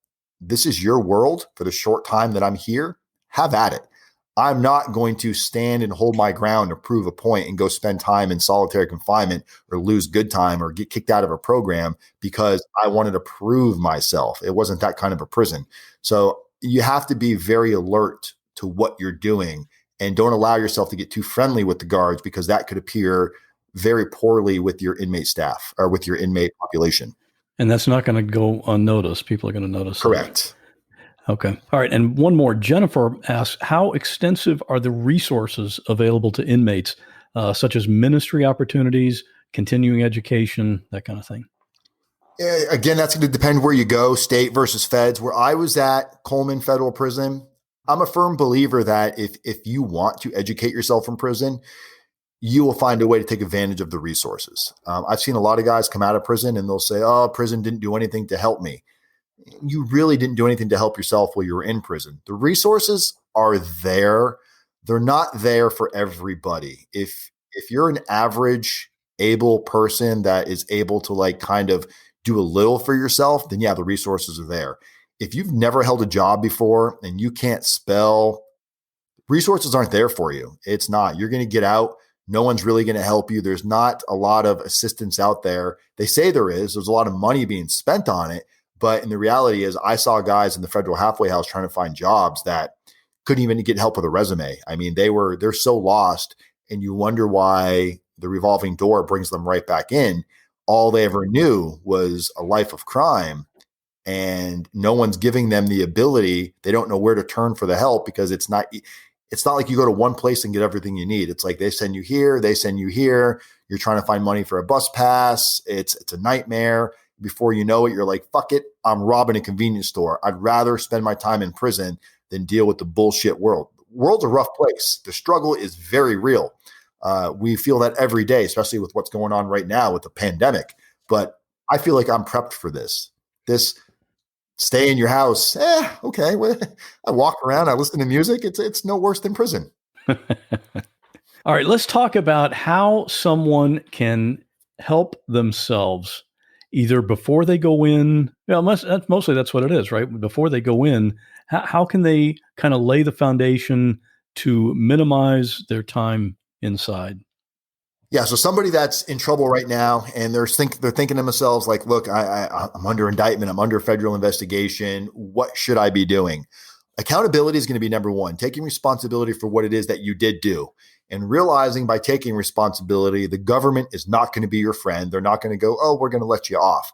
This is your world for the short time that I'm here. Have at it. I'm not going to stand and hold my ground to prove a point and go spend time in solitary confinement or lose good time or get kicked out of a program because I wanted to prove myself. It wasn't that kind of a prison. So you have to be very alert to what you're doing and don't allow yourself to get too friendly with the guards because that could appear very poorly with your inmate staff or with your inmate population. And that's not going to go unnoticed. People are going to notice. Correct. That. Okay. All right. And one more. Jennifer asks, how extensive are the resources available to inmates, such as ministry opportunities, continuing education, that kind of thing? Again, that's going to depend where you go, state versus feds. Where I was at, Coleman Federal Prison, I'm a firm believer that if you want to educate yourself from prison, you will find a way to take advantage of the resources. I've seen a lot of guys come out of prison and they'll say, oh, prison didn't do anything to help me. You really didn't do anything to help yourself while you were in prison. The resources are there. They're not there for everybody. If you're an average, able person that is able to kind of do a little for yourself, then yeah, the resources are there. If you've never held a job before and you can't spell, resources aren't there for you. It's not. You're going to get out. No one's really going to help you. There's not a lot of assistance out there. They say there is. There's a lot of money being spent on it. But in the reality is I saw guys in the federal halfway house trying to find jobs that couldn't even get help with a resume. I mean, they're so lost, and you wonder why the revolving door brings them right back in. All they ever knew was a life of crime, and no one's giving them the ability. They don't know where to turn for the help because it's not like you go to one place and get everything you need. It's like they send you here, they send you here. You're trying to find money for a bus pass. It's a nightmare. before you know it, you're like, fuck it, I'm robbing a convenience store. I'd rather spend my time in prison than deal with the bullshit world. The world's a rough place. The struggle is very real. We feel that every day, especially with what's going on right now with the pandemic. But I feel like I'm prepped for this. This stay in your house. Okay. Well, I walk around, I listen to music. It's no worse than prison. All right, let's talk about how someone can help themselves either before they go in. Mostly that's what it is, right? Before they go in, how can they kind of lay the foundation to minimize their time inside? Yeah, so somebody that's in trouble right now, and they're thinking to themselves like, "Look, I'm under indictment. I'm under federal investigation. What should I be doing?" Accountability is going to be number one. Taking responsibility for what it is that you did do, and realizing by taking responsibility, the government is not going to be your friend. They're not going to go, "Oh, we're going to let you off."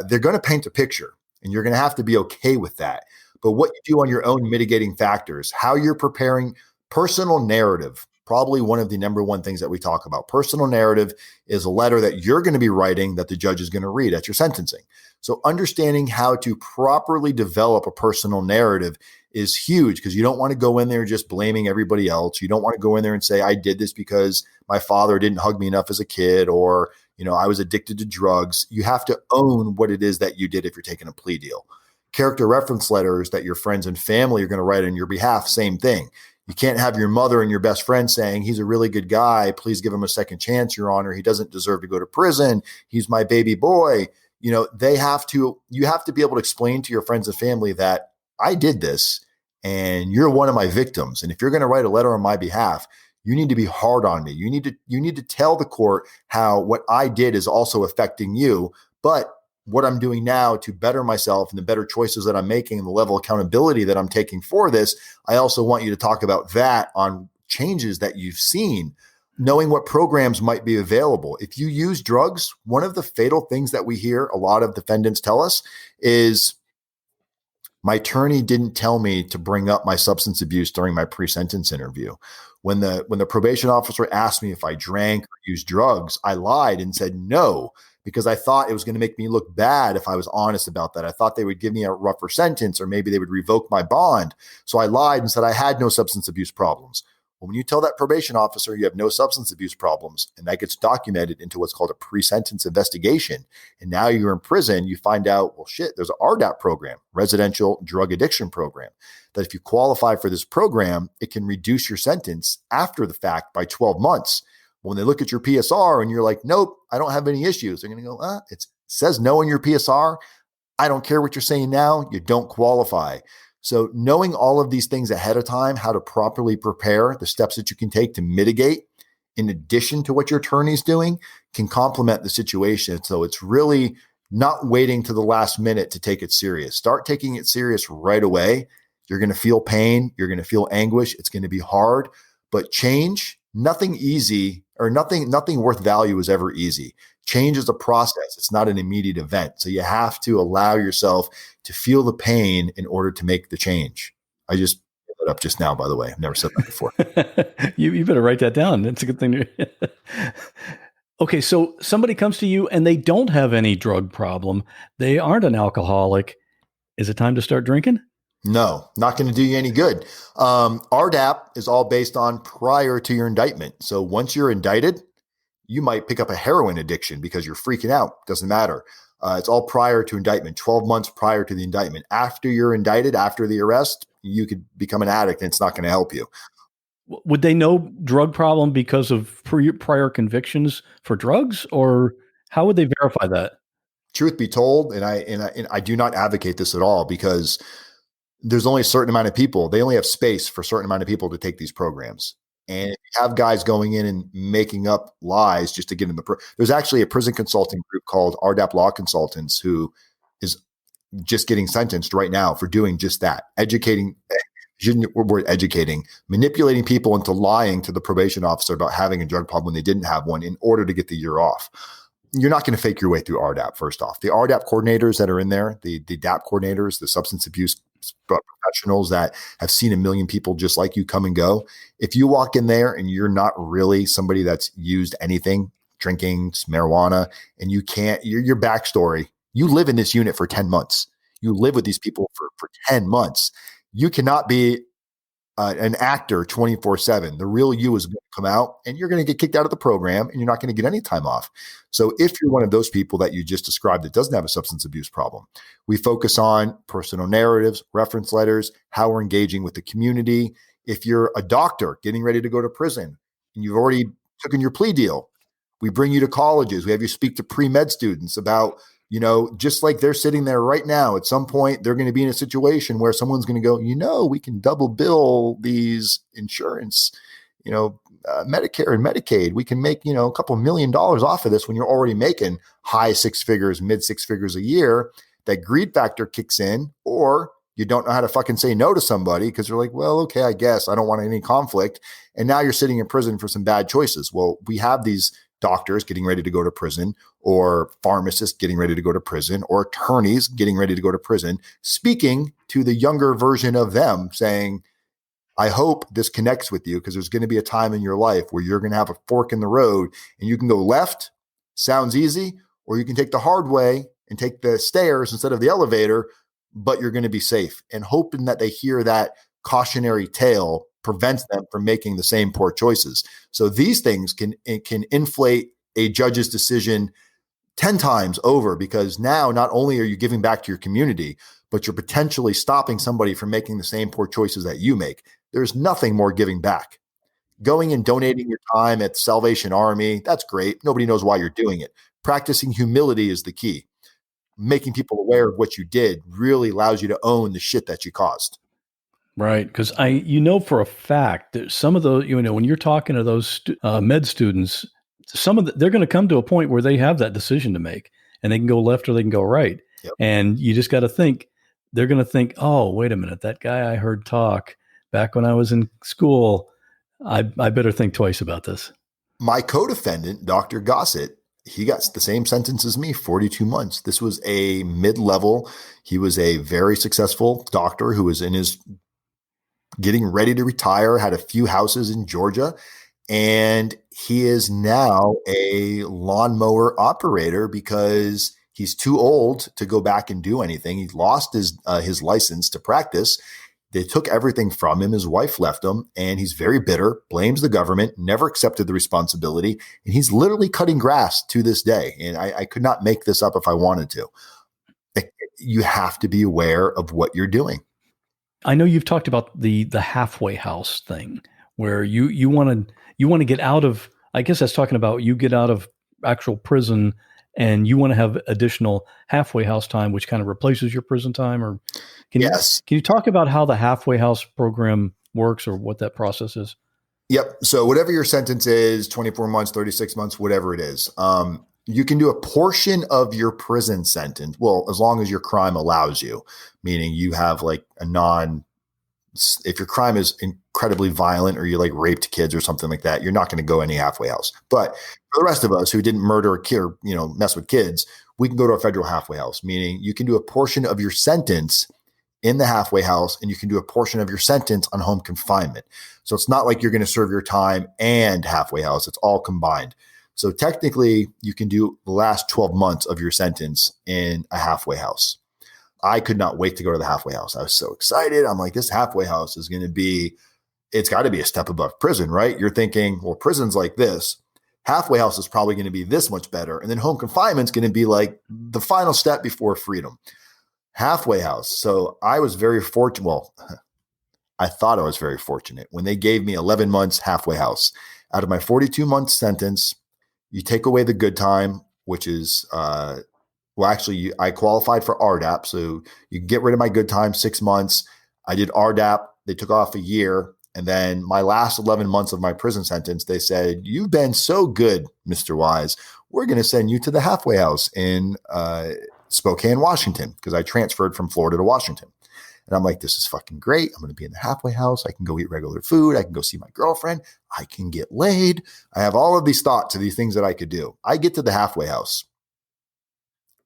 They're going to paint a picture, and you're going to have to be okay with that. But what you do on your own mitigating factors, how you're preparing personal narrative. Probably one of the number one things that we talk about. Personal narrative is a letter that you're going to be writing that the judge is going to read at your sentencing. So understanding how to properly develop a personal narrative is huge because you don't want to go in there just blaming everybody else. You don't want to go in there and say, I did this because my father didn't hug me enough as a kid, or, I was addicted to drugs. You have to own what it is that you did if you're taking a plea deal. Character reference letters that your friends and family are going to write on your behalf, same thing. You can't have your mother and your best friend saying, he's a really good guy. Please give him a second chance, Your Honor. He doesn't deserve to go to prison. He's my baby boy. You have to be able to explain to your friends and family that I did this and you're one of my victims. And if you're going to write a letter on my behalf, you need to be hard on me. You need to tell the court how what I did is also affecting you. But what I'm doing now to better myself and the better choices that I'm making and the level of accountability that I'm taking for this, I also want you to talk about that on changes that you've seen, knowing what programs might be available. If you use drugs, one of the fatal things that we hear a lot of defendants tell us is, my attorney didn't tell me to bring up my substance abuse during my pre-sentence interview. When the probation officer asked me if I drank or used drugs, I lied and said no, because I thought it was going to make me look bad if I was honest about that. I thought they would give me a rougher sentence, or maybe they would revoke my bond. So I lied and said I had no substance abuse problems. Well, when you tell that probation officer you have no substance abuse problems, and that gets documented into what's called a pre-sentence investigation, and now you're in prison, you find out, well, shit, there's an RDAP program, residential drug addiction program, that if you qualify for this program, it can reduce your sentence after the fact by 12 months. When they look at your PSR and you're like, nope, I don't have any issues, they're going to go, it says no in your PSR. I don't care what you're saying now. You don't qualify. So knowing all of these things ahead of time, how to properly prepare, the steps that you can take to mitigate in addition to what your attorney's doing, can complement the situation. So it's really not waiting to the last minute to take it serious. Start taking it serious right away. You're going to feel pain. You're going to feel anguish. It's going to be hard, but change, nothing easy or nothing worth value is ever easy. Change is a process. It's not an immediate event. So you have to allow yourself to feel the pain in order to make the change. I just put that up just now, by the way. I've never said that before. You better write that down. That's a good thing. Okay, so somebody comes to you and they don't have any drug problem. They aren't an alcoholic. Is it time to start drinking? No, not going to do you any good. RDAP is all based on prior to your indictment. So once you're indicted, you might pick up a heroin addiction because you're freaking out. Doesn't matter. It's all prior to indictment, 12 months prior to the indictment. After you're indicted, after the arrest, you could become an addict and it's not going to help you. Would they know drug problem because of prior convictions for drugs, or how would they verify that? Truth be told, and I do not advocate this at all, because there's only a certain amount of people. They only have space for a certain amount of people to take these programs. And if you have guys going in and making up lies just to get in there's actually a prison consulting group called RDAP Law Consultants who is just getting sentenced right now for doing just that, manipulating people into lying to the probation officer about having a drug problem when they didn't have one in order to get the year off. You're not going to fake your way through RDAP, first off. The RDAP coordinators that are in there, the DAP coordinators, the substance abuse professionals that have seen a million people just like you come and go. If you walk in there and you're not really somebody that's used anything, drinking, marijuana, and you can't, your backstory You live in this unit for 10 months. You live with these people for 10 months. You cannot be an actor 24/7. The real you is going to come out and you're going to get kicked out of the program and you're not going to get any time off. So if you're one of those people that you just described that doesn't have a substance abuse problem, we focus on personal narratives, reference letters, how we're engaging with the community. If you're a doctor getting ready to go to prison and you've already taken your plea deal, we bring you to colleges. We have you speak to pre-med students about, just like they're sitting there right now, at some point, they're going to be in a situation where someone's going to go, we can double bill these insurance, Medicare and Medicaid. We can make, a couple $1 million off of this when you're already making high six figures, mid six figures a year. That greed factor kicks in, or you don't know how to fucking say no to somebody because you're like, well, okay, I guess I don't want any conflict. And now you're sitting in prison for some bad choices. Well, we have these doctors getting ready to go to prison, or pharmacists getting ready to go to prison, or attorneys getting ready to go to prison, speaking to the younger version of them saying, I hope this connects with you because there's going to be a time in your life where you're going to have a fork in the road and you can go left, sounds easy, or you can take the hard way and take the stairs instead of the elevator, but you're going to be safe. And hoping that they hear that cautionary tale prevents them from making the same poor choices. So these things can inflate a judge's decision 10 times over, because now not only are you giving back to your community, but you're potentially stopping somebody from making the same poor choices that you make. There's nothing more giving back. Going and donating your time at Salvation Army, that's great. Nobody knows why you're doing it. Practicing humility is the key. Making people aware of what you did really allows you to own the shit that you caused. Right. Because for a fact that some of those, when you're talking to those med students, they're going to come to a point where they have that decision to make and they can go left or they can go right. Yep. And you just got to think, they're going to think, oh, wait a minute, that guy I heard talk back when I was in school, I better think twice about this. My co-defendant, Dr. Gossett, he got the same sentence as me, 42 months. This was a mid-level. He was a very successful doctor who was in his getting ready to retire, had a few houses in Georgia, and he is now a lawnmower operator because he's too old to go back and do anything. He lost his license to practice. They took everything from him. His wife left him, and he's very bitter, blames the government, never accepted the responsibility, and he's literally cutting grass to this day. And I could not make this up if I wanted to. You have to be aware of what you're doing. I know you've talked about the halfway house thing where you want to get out of, I guess that's talking about you get out of actual prison and you want to have additional halfway house time, which kind of replaces your prison time. Or can you talk about how the halfway house program works or what that process is? Yep. So whatever your sentence is, 24 months, 36 months, whatever it is, you can do a portion of your prison sentence. Well, as long as your crime allows you, meaning you have like if your crime is incredibly violent or you like raped kids or something like that, you're not going to go any halfway house. But for the rest of us who didn't murder a kid or, mess with kids, we can go to a federal halfway house, meaning you can do a portion of your sentence in the halfway house and you can do a portion of your sentence on home confinement. So it's not like you're going to serve your time and halfway house. It's all combined. So technically you can do the last 12 months of your sentence in a halfway house. I could not wait to go to the halfway house. I was so excited. I'm like, this halfway house is going to be, it's got to be a step above prison, right? You're thinking, well, prison's like this. Halfway house is probably going to be this much better. And then home confinement's going to be like the final step before freedom. Halfway house. So I was very fortunate. Well, I thought I was very fortunate when they gave me 11 months halfway house. Out of my 42-month sentence, you take away the good time, which is, I qualified for RDAP. So you get rid of my good time, 6 months. I did RDAP. They took off a year. And then my last 11 months of my prison sentence, they said, you've been so good, Mr. Wise. We're going to send you to the halfway house in Spokane, Washington, because I transferred from Florida to Washington. And I'm like, this is fucking great. I'm going to be in the halfway house. I can go eat regular food. I can go see my girlfriend. I can get laid. I have all of these thoughts of these things that I could do. I get to the halfway house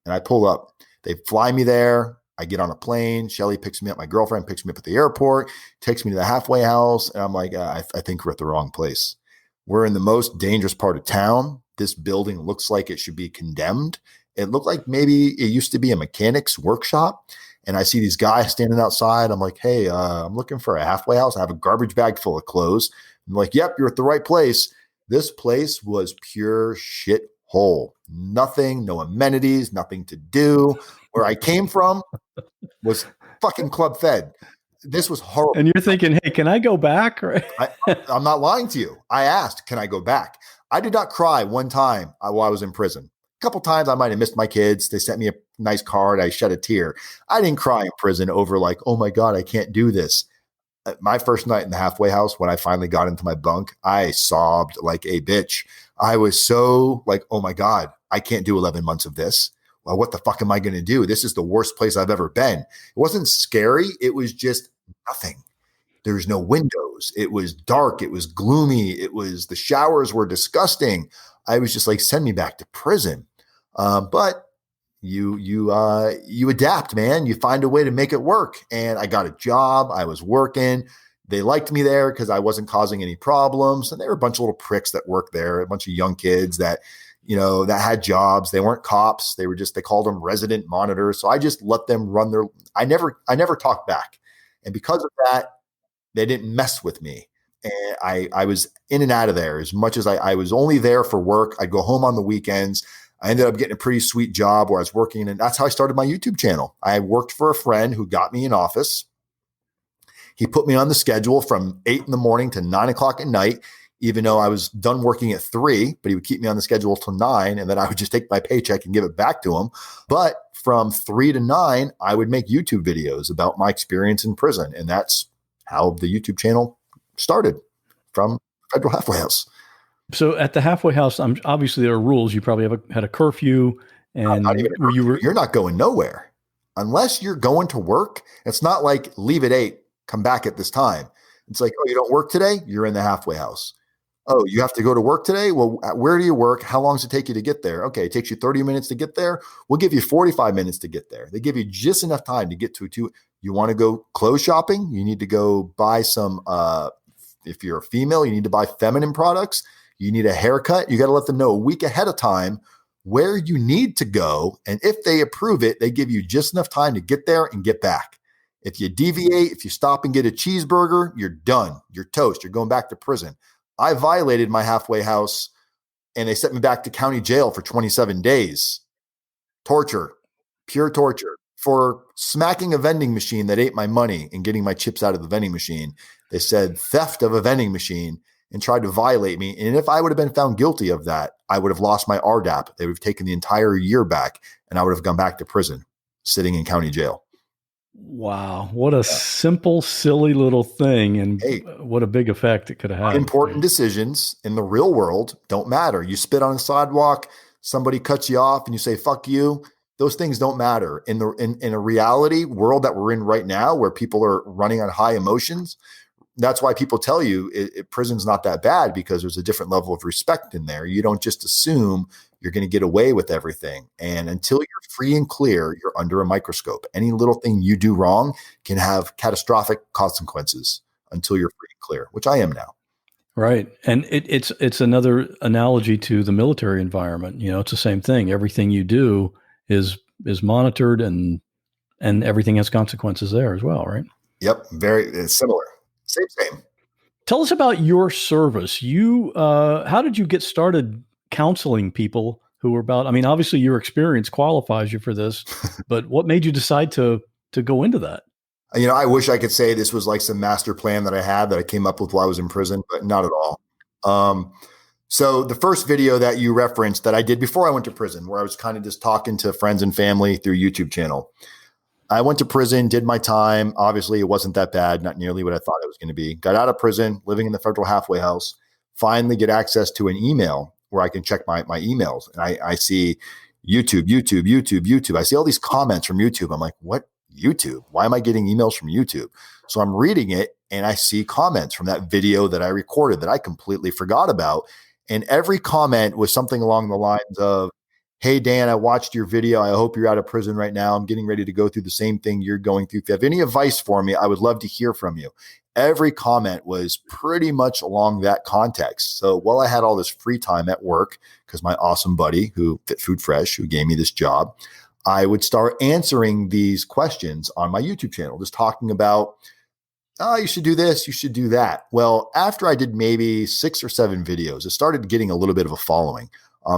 and I pull up. They fly me there. I get on a plane. Shelly picks me up. My girlfriend picks me up at the airport, takes me to the halfway house. And I'm like, I think we're at the wrong place. We're in the most dangerous part of town. This building looks like it should be condemned. It looked like maybe it used to be a mechanic's workshop. And I see these guys standing outside. I'm like, hey, I'm looking for a halfway house. I have a garbage bag full of clothes. I'm like, yep, you're at the right place. This place was pure shit hole. Nothing, no amenities, nothing to do. Where I came from was fucking club fed. This was horrible. And you're thinking, hey, can I go back? I'm not lying to you. I asked, can I go back? I did not cry one time while I was in prison. A couple times I might have missed my kids. They sent me a nice card. I shed a tear. I didn't cry in prison over like, oh my God, I can't do this. My first night in the halfway house, when I finally got into my bunk, I sobbed like a bitch. I was so like, oh my God, I can't do 11 months of this. Well, what the fuck am I going to do? This is the worst place I've ever been. It wasn't scary. It was just nothing. There's no windows. It was dark. It was gloomy. The showers were disgusting. I was just like, send me back to prison. But you adapt, man. You find a way to make it work. And I got a job. I was working. They liked me there because I wasn't causing any problems. And there were a bunch of little pricks that worked there, a bunch of young kids that, that had jobs. They weren't cops. They called them resident monitors. So I just let them run I never talked back. And because of that, they didn't mess with me. And I was in and out of there as much as I was only there for work. I'd go home on the weekends. I ended up getting a pretty sweet job where I was working, and that's how I started my YouTube channel. I worked for a friend who got me an office. He put me on the schedule from 8 in the morning to 9 o'clock at night, even though I was done working at 3, but he would keep me on the schedule till 9, and then I would just take my paycheck and give it back to him. But from 3 to 9, I would make YouTube videos about my experience in prison, and that's how the YouTube channel started, from Federal Halfway House. So at the halfway house, obviously there are rules. You probably had a curfew, and you're not going nowhere unless you're going to work. It's not like leave at 8, come back at this time. It's like, oh, you don't work today? You're in the halfway house. Oh, you have to go to work today? Well, where do you work? How long does it take you to get there? Okay, it takes you 30 minutes to get there. We'll give you 45 minutes to get there. They give you just enough time to get to. You want to go clothes shopping? You need to go buy some, if you're a female, you need to buy feminine products. You need a haircut. You got to let them know a week ahead of time where you need to go. And if they approve it, they give you just enough time to get there and get back. If you deviate, if you stop and get a cheeseburger, you're done. You're toast. You're going back to prison. I violated my halfway house and they sent me back to county jail for 27 days. Torture, pure torture. For smacking a vending machine that ate my money and getting my chips out of the vending machine. They said theft of a vending machine and tried to violate me. And if I would have been found guilty of that, I would have lost my RDAP. They would have taken the entire year back and I would have gone back to prison, sitting in county jail. Wow. What a simple, silly little thing. And what a big effect it could have had. Important decisions in the real world don't matter. You spit on a sidewalk, somebody cuts you off and you say, fuck you. Those things don't matter in a reality world that we're in right now, where people are running on high emotions. That's why people tell you prison's not that bad, because there's a different level of respect in there. You don't just assume you're going to get away with everything. And until you're free and clear, you're under a microscope. Any little thing you do wrong can have catastrophic consequences until you're free and clear, which I am now. Right. And it's another analogy to the military environment. It's the same thing. Everything you do is monitored, and everything has consequences there as well, right? Yep. Very similar. Same. Tell us about your service. How did you get started counseling people who were obviously your experience qualifies you for this, but what made you decide to go into that? I wish I could say this was like some master plan that I had that I came up with while I was in prison, but not at all. So the first video that you referenced that I did before I went to prison, where I was kind of just talking to friends and family through YouTube channel. I went to prison, did my time. Obviously, it wasn't that bad, not nearly what I thought it was going to be. Got out of prison, living in the Federal Halfway House, finally get access to an email where I can check my emails. And I see YouTube. I see all these comments from YouTube. I'm like, what YouTube? Why am I getting emails from YouTube? So I'm reading it and I see comments from that video that I recorded that I completely forgot about. And every comment was something along the lines of, Hey, Dan, I watched your video. I hope you're out of prison right now. I'm getting ready to go through the same thing you're going through. If you have any advice for me, I would love to hear from you. Every comment was pretty much along that context. So while I had all this free time at work, because my awesome buddy who Fit Food Fresh, who gave me this job, I would start answering these questions on my YouTube channel, just talking about, oh, you should do this, you should do that. Well, after I did maybe 6 or 7 videos, it started getting a little bit of a following.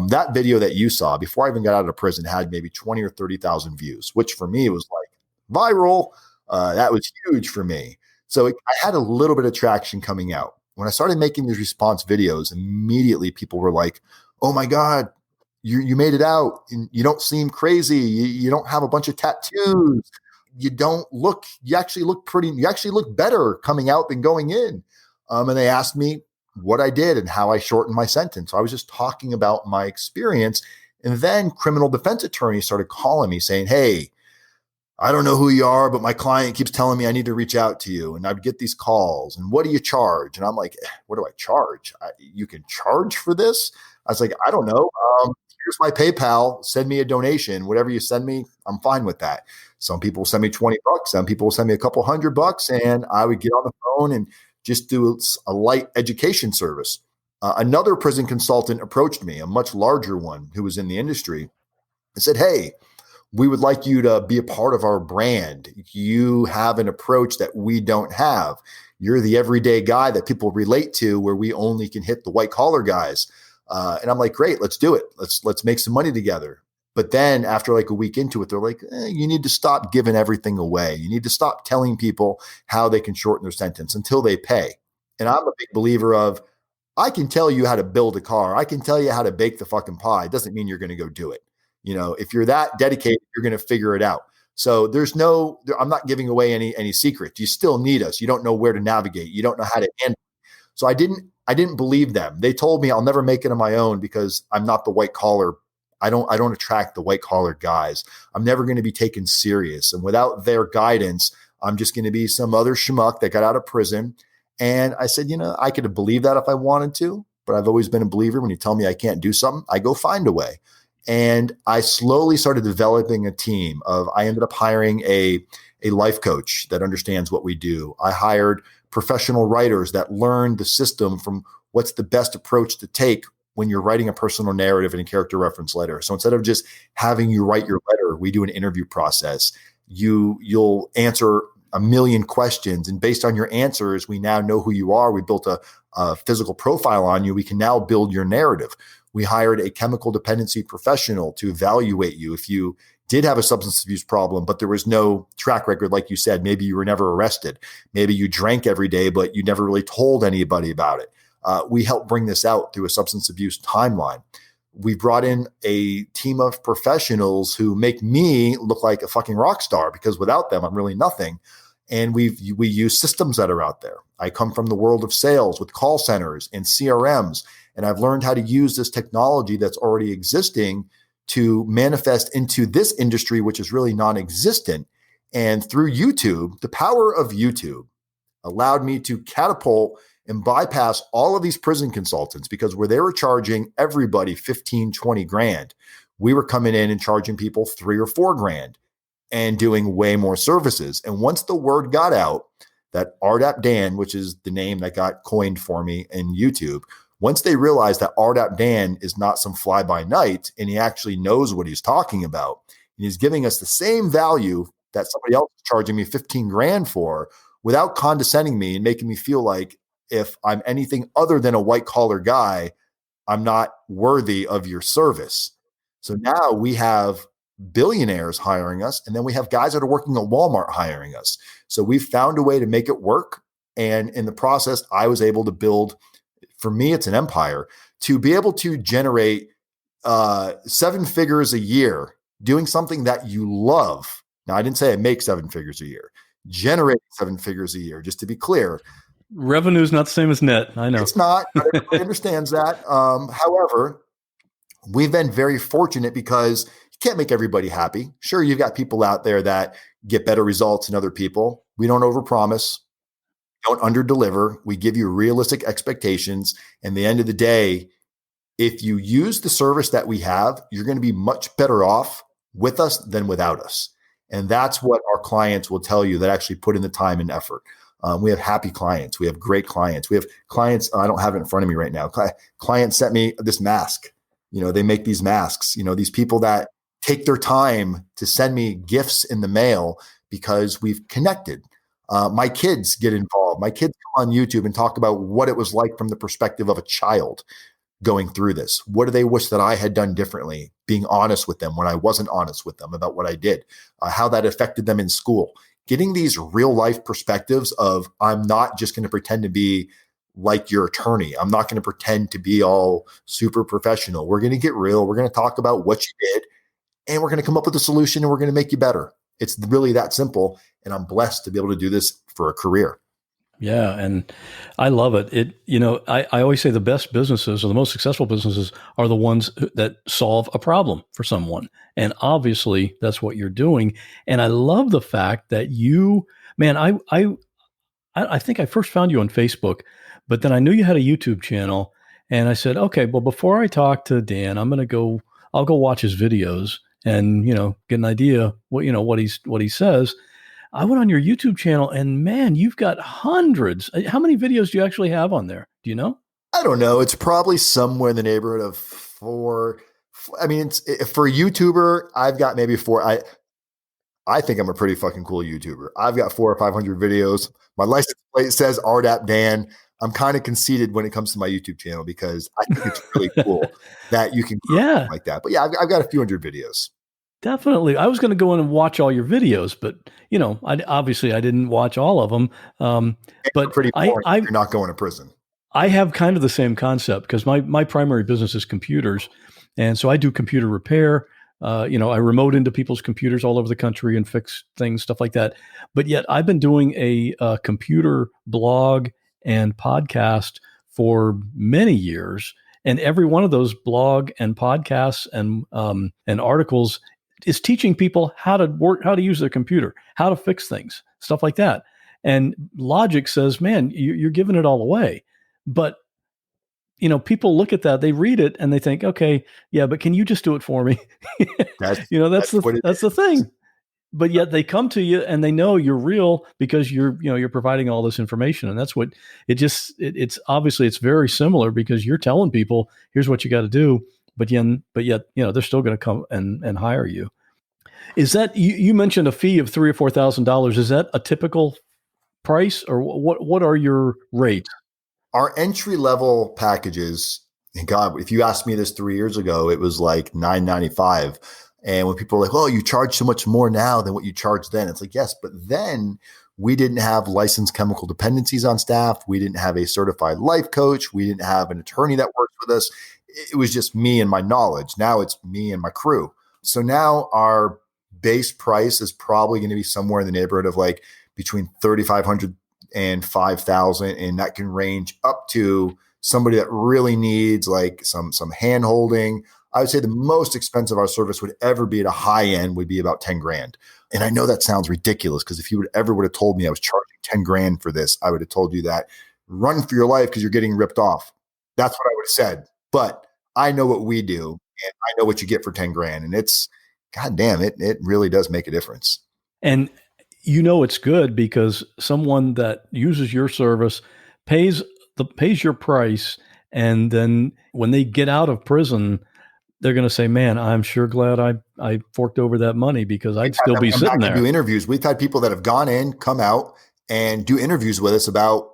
That video that you saw before I even got out of prison had maybe 20 or 30,000 views, which for me was like viral. That was huge for me. So I had a little bit of traction coming out. When I started making these response videos, immediately people were like, oh my God, you made it out. And you don't seem crazy. You don't have a bunch of tattoos. You actually look better coming out than going in. And they asked me what I did and how I shortened my sentence. So I was just talking about my experience. And then criminal defense attorneys started calling me saying, hey, I don't know who you are, but my client keeps telling me I need to reach out to you. And I'd get these calls. And what do you charge? And I'm like, what do I charge? You can charge for this? I was like, I don't know. Here's my PayPal. Send me a donation. Whatever you send me, I'm fine with that. Some people send me $20. Some people send me a couple $100, and I would get on the phone and just do a light education service. Another prison consultant approached me, a much larger one who was in the industry, and said, hey, we would like you to be a part of our brand. You have an approach that we don't have. You're the everyday guy that people relate to, where we only can hit the white collar guys. And I'm like, great, let's do it. Let's make some money together. But then after like a week into it, they're like, you need to stop giving everything away. You need to stop telling people how they can shorten their sentence until they pay. And I'm a big believer of, I can tell you how to build a car. I can tell you how to bake the fucking pie. It doesn't mean you're going to go do it. If you're that dedicated, you're going to figure it out. So I'm not giving away any secrets. You still need us. You don't know where to navigate. You don't know how to handle it. So I didn't believe them. They told me I'll never make it on my own because I'm not the white collar. I don't attract the white collar guys. I'm never going to be taken serious. And without their guidance, I'm just going to be some other schmuck that got out of prison. And I said, I could have believed that if I wanted to, but I've always been a believer. When you tell me I can't do something, I go find a way. And I slowly started developing a team I ended up hiring a life coach that understands what we do. I hired professional writers that learn the system from what's the best approach to take when you're writing a personal narrative and a character reference letter. So instead of just having you write your letter, we do an interview process. You'll answer a million questions, and based on your answers, we now know who you are. We built a physical profile on you. We can now build your narrative. We hired a chemical dependency professional to evaluate you. If you did have a substance abuse problem, but there was no track record, like you said, maybe you were never arrested. Maybe you drank every day, but you never really told anybody about it. We help bring this out through a substance abuse timeline. We brought in a team of professionals who make me look like a fucking rock star, because without them, I'm really nothing. And we use systems that are out there. I come from the world of sales with call centers and CRMs, and I've learned how to use this technology that's already existing to manifest into this industry, which is really non-existent. And through YouTube, the power of YouTube allowed me to catapult and bypass all of these prison consultants, because where they were charging everybody 15, 20 grand, we were coming in and charging people 3 or 4 grand and doing way more services. And once the word got out that RDAP Dan, which is the name that got coined for me in YouTube, once they realized that RDAP Dan is not some fly by night and he actually knows what he's talking about, and he's giving us the same value that somebody else is charging me 15 grand for, without condescending me and making me feel like if I'm anything other than a white collar guy, I'm not worthy of your service. So now we have billionaires hiring us, and then we have guys that are working at Walmart hiring us. So we've found a way to make it work. And in the process, I was able to build, for me, it's an empire, to be able to generate 7 figures a year doing something that you love. Now, I didn't say I make 7 figures a year, generate 7 figures a year, just to be clear. Revenue is not the same as net. I know. It's not. Everybody understands that. However, we've been very fortunate because you can't make everybody happy. Sure, you've got people out there that get better results than other people. We don't overpromise, don't underdeliver. We give you realistic expectations. And at the end of the day, if you use the service that we have, you're going to be much better off with us than without us. And that's what our clients will tell you that actually put in the time and effort. We have happy clients. We have great clients. We have clients. I don't have it in front of me right now. Clients sent me this mask. They make these masks, these people that take their time to send me gifts in the mail because we've connected. My kids get involved. My kids come on YouTube and talk about what it was like from the perspective of a child going through this. What do they wish that I had done differently? Being honest with them when I wasn't honest with them about what I did, how that affected them in school. Getting these real life perspectives of, I'm not just going to pretend to be like your attorney. I'm not going to pretend to be all super professional. We're going to get real. We're going to talk about what you did, and we're going to come up with a solution, and we're going to make you better. It's really that simple. And I'm blessed to be able to do this for a career. Yeah. And I love it. I always say the best businesses or the most successful businesses are the ones that solve a problem for someone. And obviously that's what you're doing. And I love the fact that I think I first found you on Facebook, but then I knew you had a YouTube channel, and I said, okay, well, before I talk to Dan, I'll go watch his videos and, get an idea what he says. I went on your YouTube channel, and man, you've got hundreds. How many videos do you actually have on there? Do you know? I don't know. It's probably somewhere in the neighborhood of 4. I mean, for a YouTuber, I've got maybe 4. I think I'm a pretty fucking cool YouTuber. I've got 400 or 500 videos. My license plate says RDAP Dan. I'm kind of conceited when it comes to my YouTube channel because I think it's really cool that you can grow like that. But yeah, I've got a few hundred videos. Definitely. I was going to go in and watch all your videos, but I didn't watch all of them. But pretty boring. You're not going to prison. I have kind of the same concept because my primary business is computers. And so I do computer repair. I remote into people's computers all over the country and fix things, stuff like that. But yet I've been doing a computer blog and podcast for many years. And every one of those blog and podcasts and articles is teaching people how to use their computer, how to fix things, stuff like that. And logic says, man, you're giving it all away. But, people look at that, they read it and they think, okay, yeah, but can you just do it for me? That's the thing. But yet they come to you and they know you're real because you're providing all this information. And that's what it's obviously it's very similar because you're telling people, here's what you got to do. But yet, they're still going to come and hire you. Is that you mentioned a fee of $3,000 or $4,000? Is that a typical price, or what are your rates? Our entry level packages, and God, if you asked me this 3 years ago, it was like $9.95. And when people are like, "Oh, you charge so much more now than what you charged then," it's like, yes, but then we didn't have licensed chemical dependencies on staff. We didn't have a certified life coach. We didn't have an attorney that works with us. It was just me and my knowledge. Now it's me and my crew. So now our base price is probably going to be somewhere in the neighborhood of like between $3,500 and $5,000. And that can range up to somebody that really needs like some hand holding. I would say the most expensive our service would ever be at a high end would be about 10 grand. And I know that sounds ridiculous because if you would have told me I was charging 10 grand for this, I would have told you that run for your life because you're getting ripped off. That's what I would have said. But I know what we do and I know what you get for 10 grand. And it's, God damn it, it really does make a difference. And it's good because someone that uses your service pays your price. And then when they get out of prison, they're going to say, man, I'm sure glad I forked over that money because I'd still be sitting there. Do interviews. We've had people that have gone in, come out and do interviews with us about,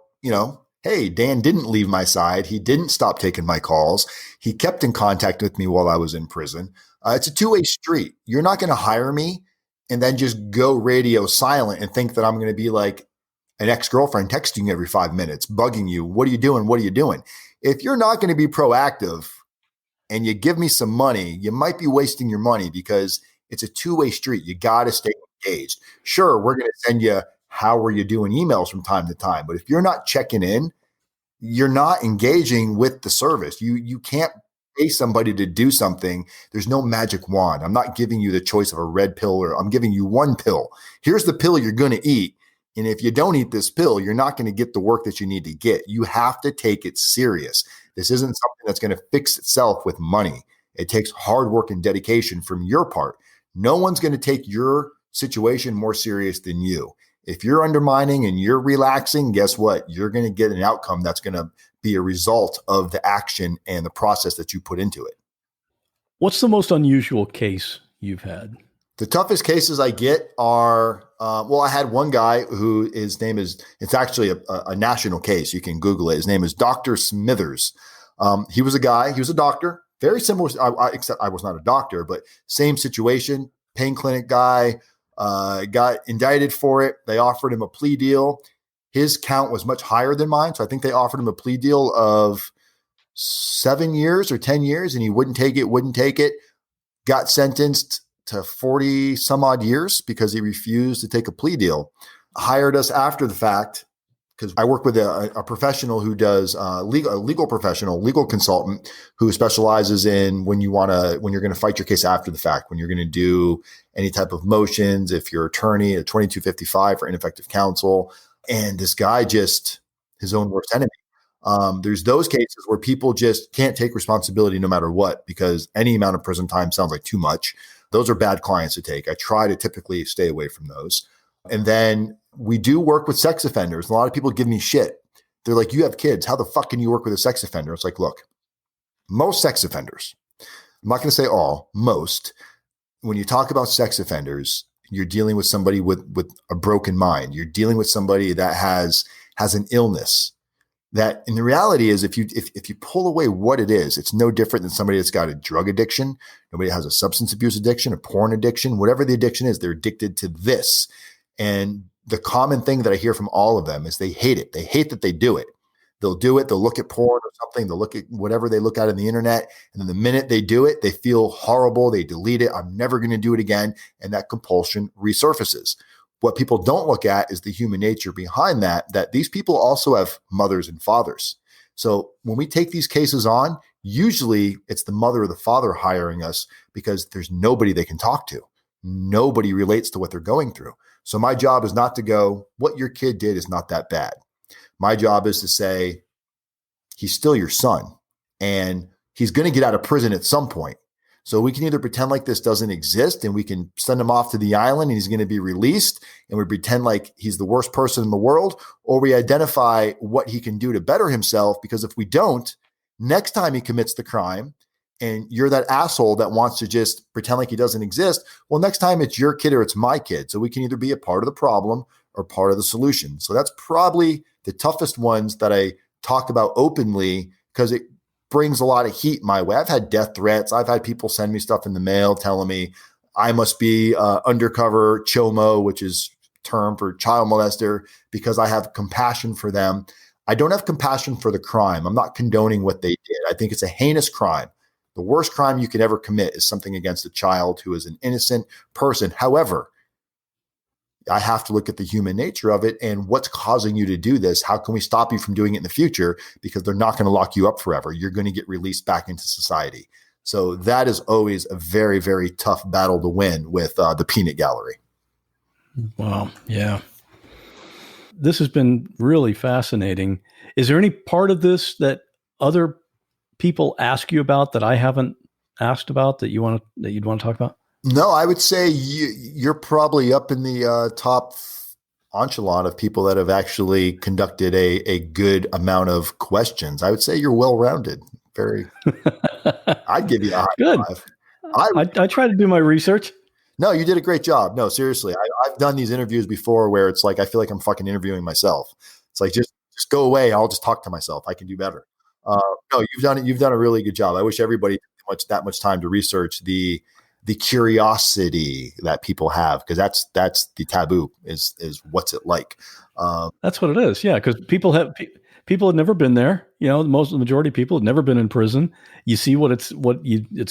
hey, Dan didn't leave my side. He didn't stop taking my calls. He kept in contact with me while I was in prison. It's a two-way street. You're not going to hire me and then just go radio silent and think that I'm going to be like an ex-girlfriend texting you every 5 minutes, bugging you. What are you doing? What are you doing? If you're not going to be proactive and you give me some money, you might be wasting your money because it's a two-way street. You got to stay engaged. Sure, we're going to send you how are you doing emails from time to time. But if you're not checking in, you're not engaging with the service. You can't pay somebody to do something. There's no magic wand. I'm not giving you the choice of a red pill, or I'm giving you one pill. Here's the pill you're going to eat. And if you don't eat this pill, you're not going to get the work that you need to get. You have to take it serious. This isn't something that's going to fix itself with money. It takes hard work and dedication from your part. No one's going to take your situation more serious than you. If you're undermining and you're relaxing, guess what? You're going to get an outcome that's going to be a result of the action and the process that you put into it. What's the most unusual case you've had? The toughest cases I get are, I had one guy who his name is, it's actually a national case. You can Google it. His name is Dr. Smithers. He was a doctor, very similar, except I was not a doctor, but same situation, pain clinic guy, got indicted for it. They offered him a plea deal. His count was much higher than mine. So I think they offered him a plea deal of 7 years or 10 years, and he wouldn't take it, got sentenced to 40 some odd years because he refused to take a plea deal. Hired us after the fact because I work with a professional who does a legal consultant who specializes in when you're going to fight your case after the fact, when you're going to do any type of motions, if you're attorney, a 2255 for ineffective counsel. And this guy just his own worst enemy. There's those cases where people just can't take responsibility no matter what, because any amount of prison time sounds like too much. Those are bad clients to take. I try to typically stay away from those. And then we do work with sex offenders. A lot of people give me shit. They're like, you have kids. How the fuck can you work with a sex offender? It's like, look, most sex offenders, I'm not going to say all, most, when you talk about sex offenders, you're dealing with somebody with a broken mind. You're dealing with somebody that has an illness. That in the reality is if you pull away what it is, it's no different than somebody that's got a drug addiction, nobody has a substance abuse addiction, a porn addiction, whatever the addiction is, they're addicted to this. And the common thing that I hear from all of them is they hate it. They hate that they do it. They'll do it. They'll look at porn or something. They'll look at whatever they look at on the internet. And then the minute they do it, they feel horrible. They delete it. I'm never going to do it again. And that compulsion resurfaces. What people don't look at is the human nature behind that these people also have mothers and fathers. So when we take these cases on, usually it's the mother or the father hiring us because there's nobody they can talk to. Nobody relates to what they're going through. So my job is not to go, what your kid did is not that bad. My job is to say, he's still your son and he's going to get out of prison at some point. So we can either pretend like this doesn't exist and we can send him off to the island and he's going to be released and we pretend like he's the worst person in the world, or we identify what he can do to better himself. Because if we don't, next time he commits the crime and you're that asshole that wants to just pretend like he doesn't exist, well, next time it's your kid or it's my kid. So we can either be a part of the problem or part of the solution. So that's probably the toughest ones that I talk about openly because it brings a lot of heat my way. I've had death threats. I've had people send me stuff in the mail telling me I must be undercover chomo, which is term for child molester, because I have compassion for them. I don't have compassion for the crime. I'm not condoning what they did. I think it's a heinous crime. The worst crime you could ever commit is something against a child who is an innocent person. However, I have to look at the human nature of it and what's causing you to do this. How can we stop you from doing it in the future? Because they're not going to lock you up forever. You're going to get released back into society. So that is always a very, very tough battle to win with the peanut gallery. Wow. Yeah. This has been really fascinating. Is there any part of this that other people ask you about that I haven't asked about that you'd want to talk about? No, I would say you're probably up in the top echelon of people that have actually conducted a good amount of questions. I would say you're well-rounded. Very. I'd give you a high good. Five. I try to do my research. No, you did a great job. No, seriously. I've done these interviews before where it's like I feel like I'm fucking interviewing myself. It's like just go away. I'll just talk to myself. I can do better. No, you've done it. You've done a really good job. I wish everybody took that much time to research the curiosity that people have, because that's the taboo is what's it like. That's what it is. Yeah. Because people have never been there. You know, the majority of people have never been in prison. You see what it's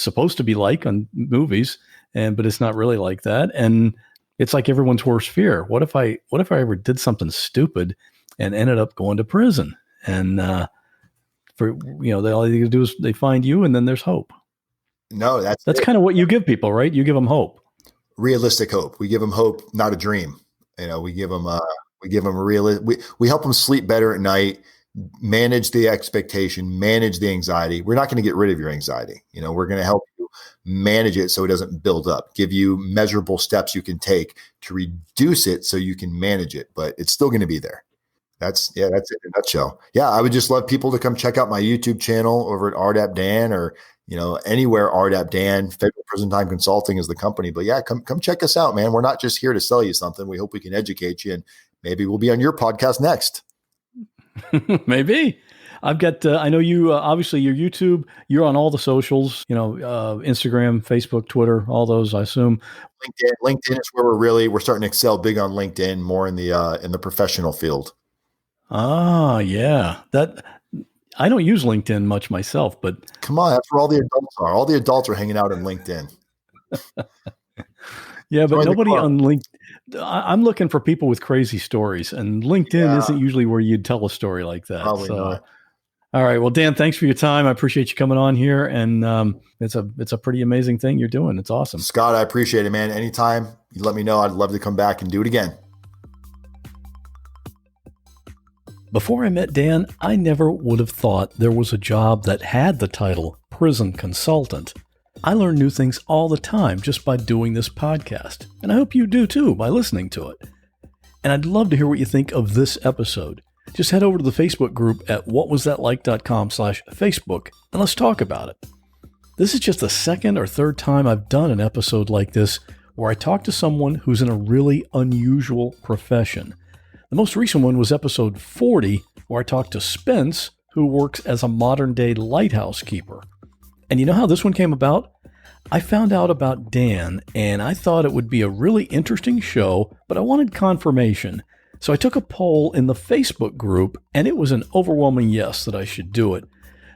supposed to be like on movies, but it's not really like that. And it's like everyone's worst fear. What if I ever did something stupid and ended up going to prison? And all they do is they find you, and then there's hope. No, that's kind of what you give people, right? You give them hope. Realistic hope. We give them hope, not a dream. We give them We give them we help them sleep better at night, manage the expectation, manage the anxiety. We're not going to get rid of your anxiety. We're going to help you manage it so it doesn't build up, give you measurable steps you can take to reduce it so you can manage it, but it's still going to be there. That's it in a nutshell. Yeah. I would just love people to come check out my YouTube channel over at RDAP Dan, or, anywhere RDAP Dan. Federal Prison Time Consulting is the company, but yeah, come check us out, man. We're not just here to sell you something. We hope we can educate you, and maybe we'll be on your podcast next. Maybe. I've got, I know you, obviously your YouTube, you're on all the socials, Instagram, Facebook, Twitter, all those, I assume. LinkedIn is where we're starting to excel big on LinkedIn, more in the professional field. Ah, yeah. I don't use LinkedIn much myself, but come on, that's where all the adults are. All the adults are hanging out in LinkedIn. Yeah, but nobody on LinkedIn. I'm looking for people with crazy stories, and LinkedIn isn't usually where you'd tell a story like that. Probably not. All right. Well, Dan, thanks for your time. I appreciate you coming on here, and it's a pretty amazing thing you're doing. It's awesome. Scott, I appreciate it, man. Anytime you let me know, I'd love to come back and do it again. Before I met Dan, I never would have thought there was a job that had the title prison consultant. I learn new things all the time just by doing this podcast, and I hope you do too by listening to it. And I'd love to hear what you think of this episode. Just head over to the Facebook group at whatwasthatlike.com/Facebook and let's talk about it. This is just the second or third time I've done an episode like this where I talk to someone who's in a really unusual profession. The most recent one was episode 40, where I talked to Spence, who works as a modern-day lighthouse keeper. And you know how this one came about? I found out about Dan, and I thought it would be a really interesting show, but I wanted confirmation. So I took a poll in the Facebook group, and it was an overwhelming yes that I should do it.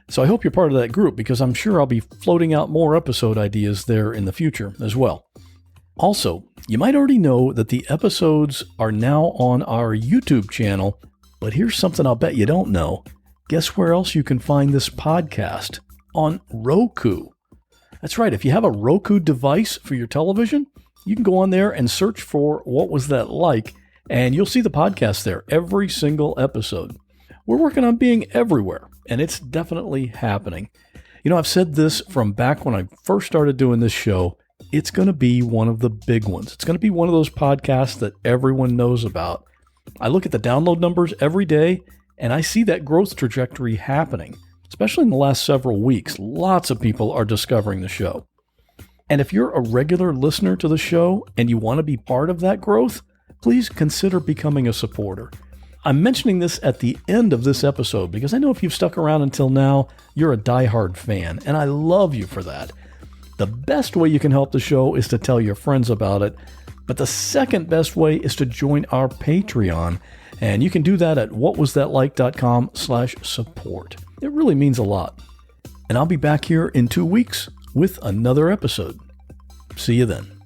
So I hope you're part of that group, because I'm sure I'll be floating out more episode ideas there in the future as well. Also, you might already know that the episodes are now on our YouTube channel, but here's something I'll bet you don't know. Guess where else you can find this podcast? On Roku. That's right. If you have a Roku device for your television, you can go on there and search for What Was That Like, and you'll see the podcast there, every single episode. We're working on being everywhere, and it's definitely happening. I've said this from back when I first started doing this show. It's going to be one of the big ones. It's going to be one of those podcasts that everyone knows about. I look at the download numbers every day, and I see that growth trajectory happening, especially in the last several weeks. Lots of people are discovering the show. And if you're a regular listener to the show and you want to be part of that growth, please consider becoming a supporter. I'm mentioning this at the end of this episode because I know if you've stuck around until now, you're a diehard fan, and I love you for that. The best way you can help the show is to tell your friends about it, but the second best way is to join our Patreon, and you can do that at whatwasthatlike.com/support. It really means a lot. And I'll be back here in 2 weeks with another episode. See you then.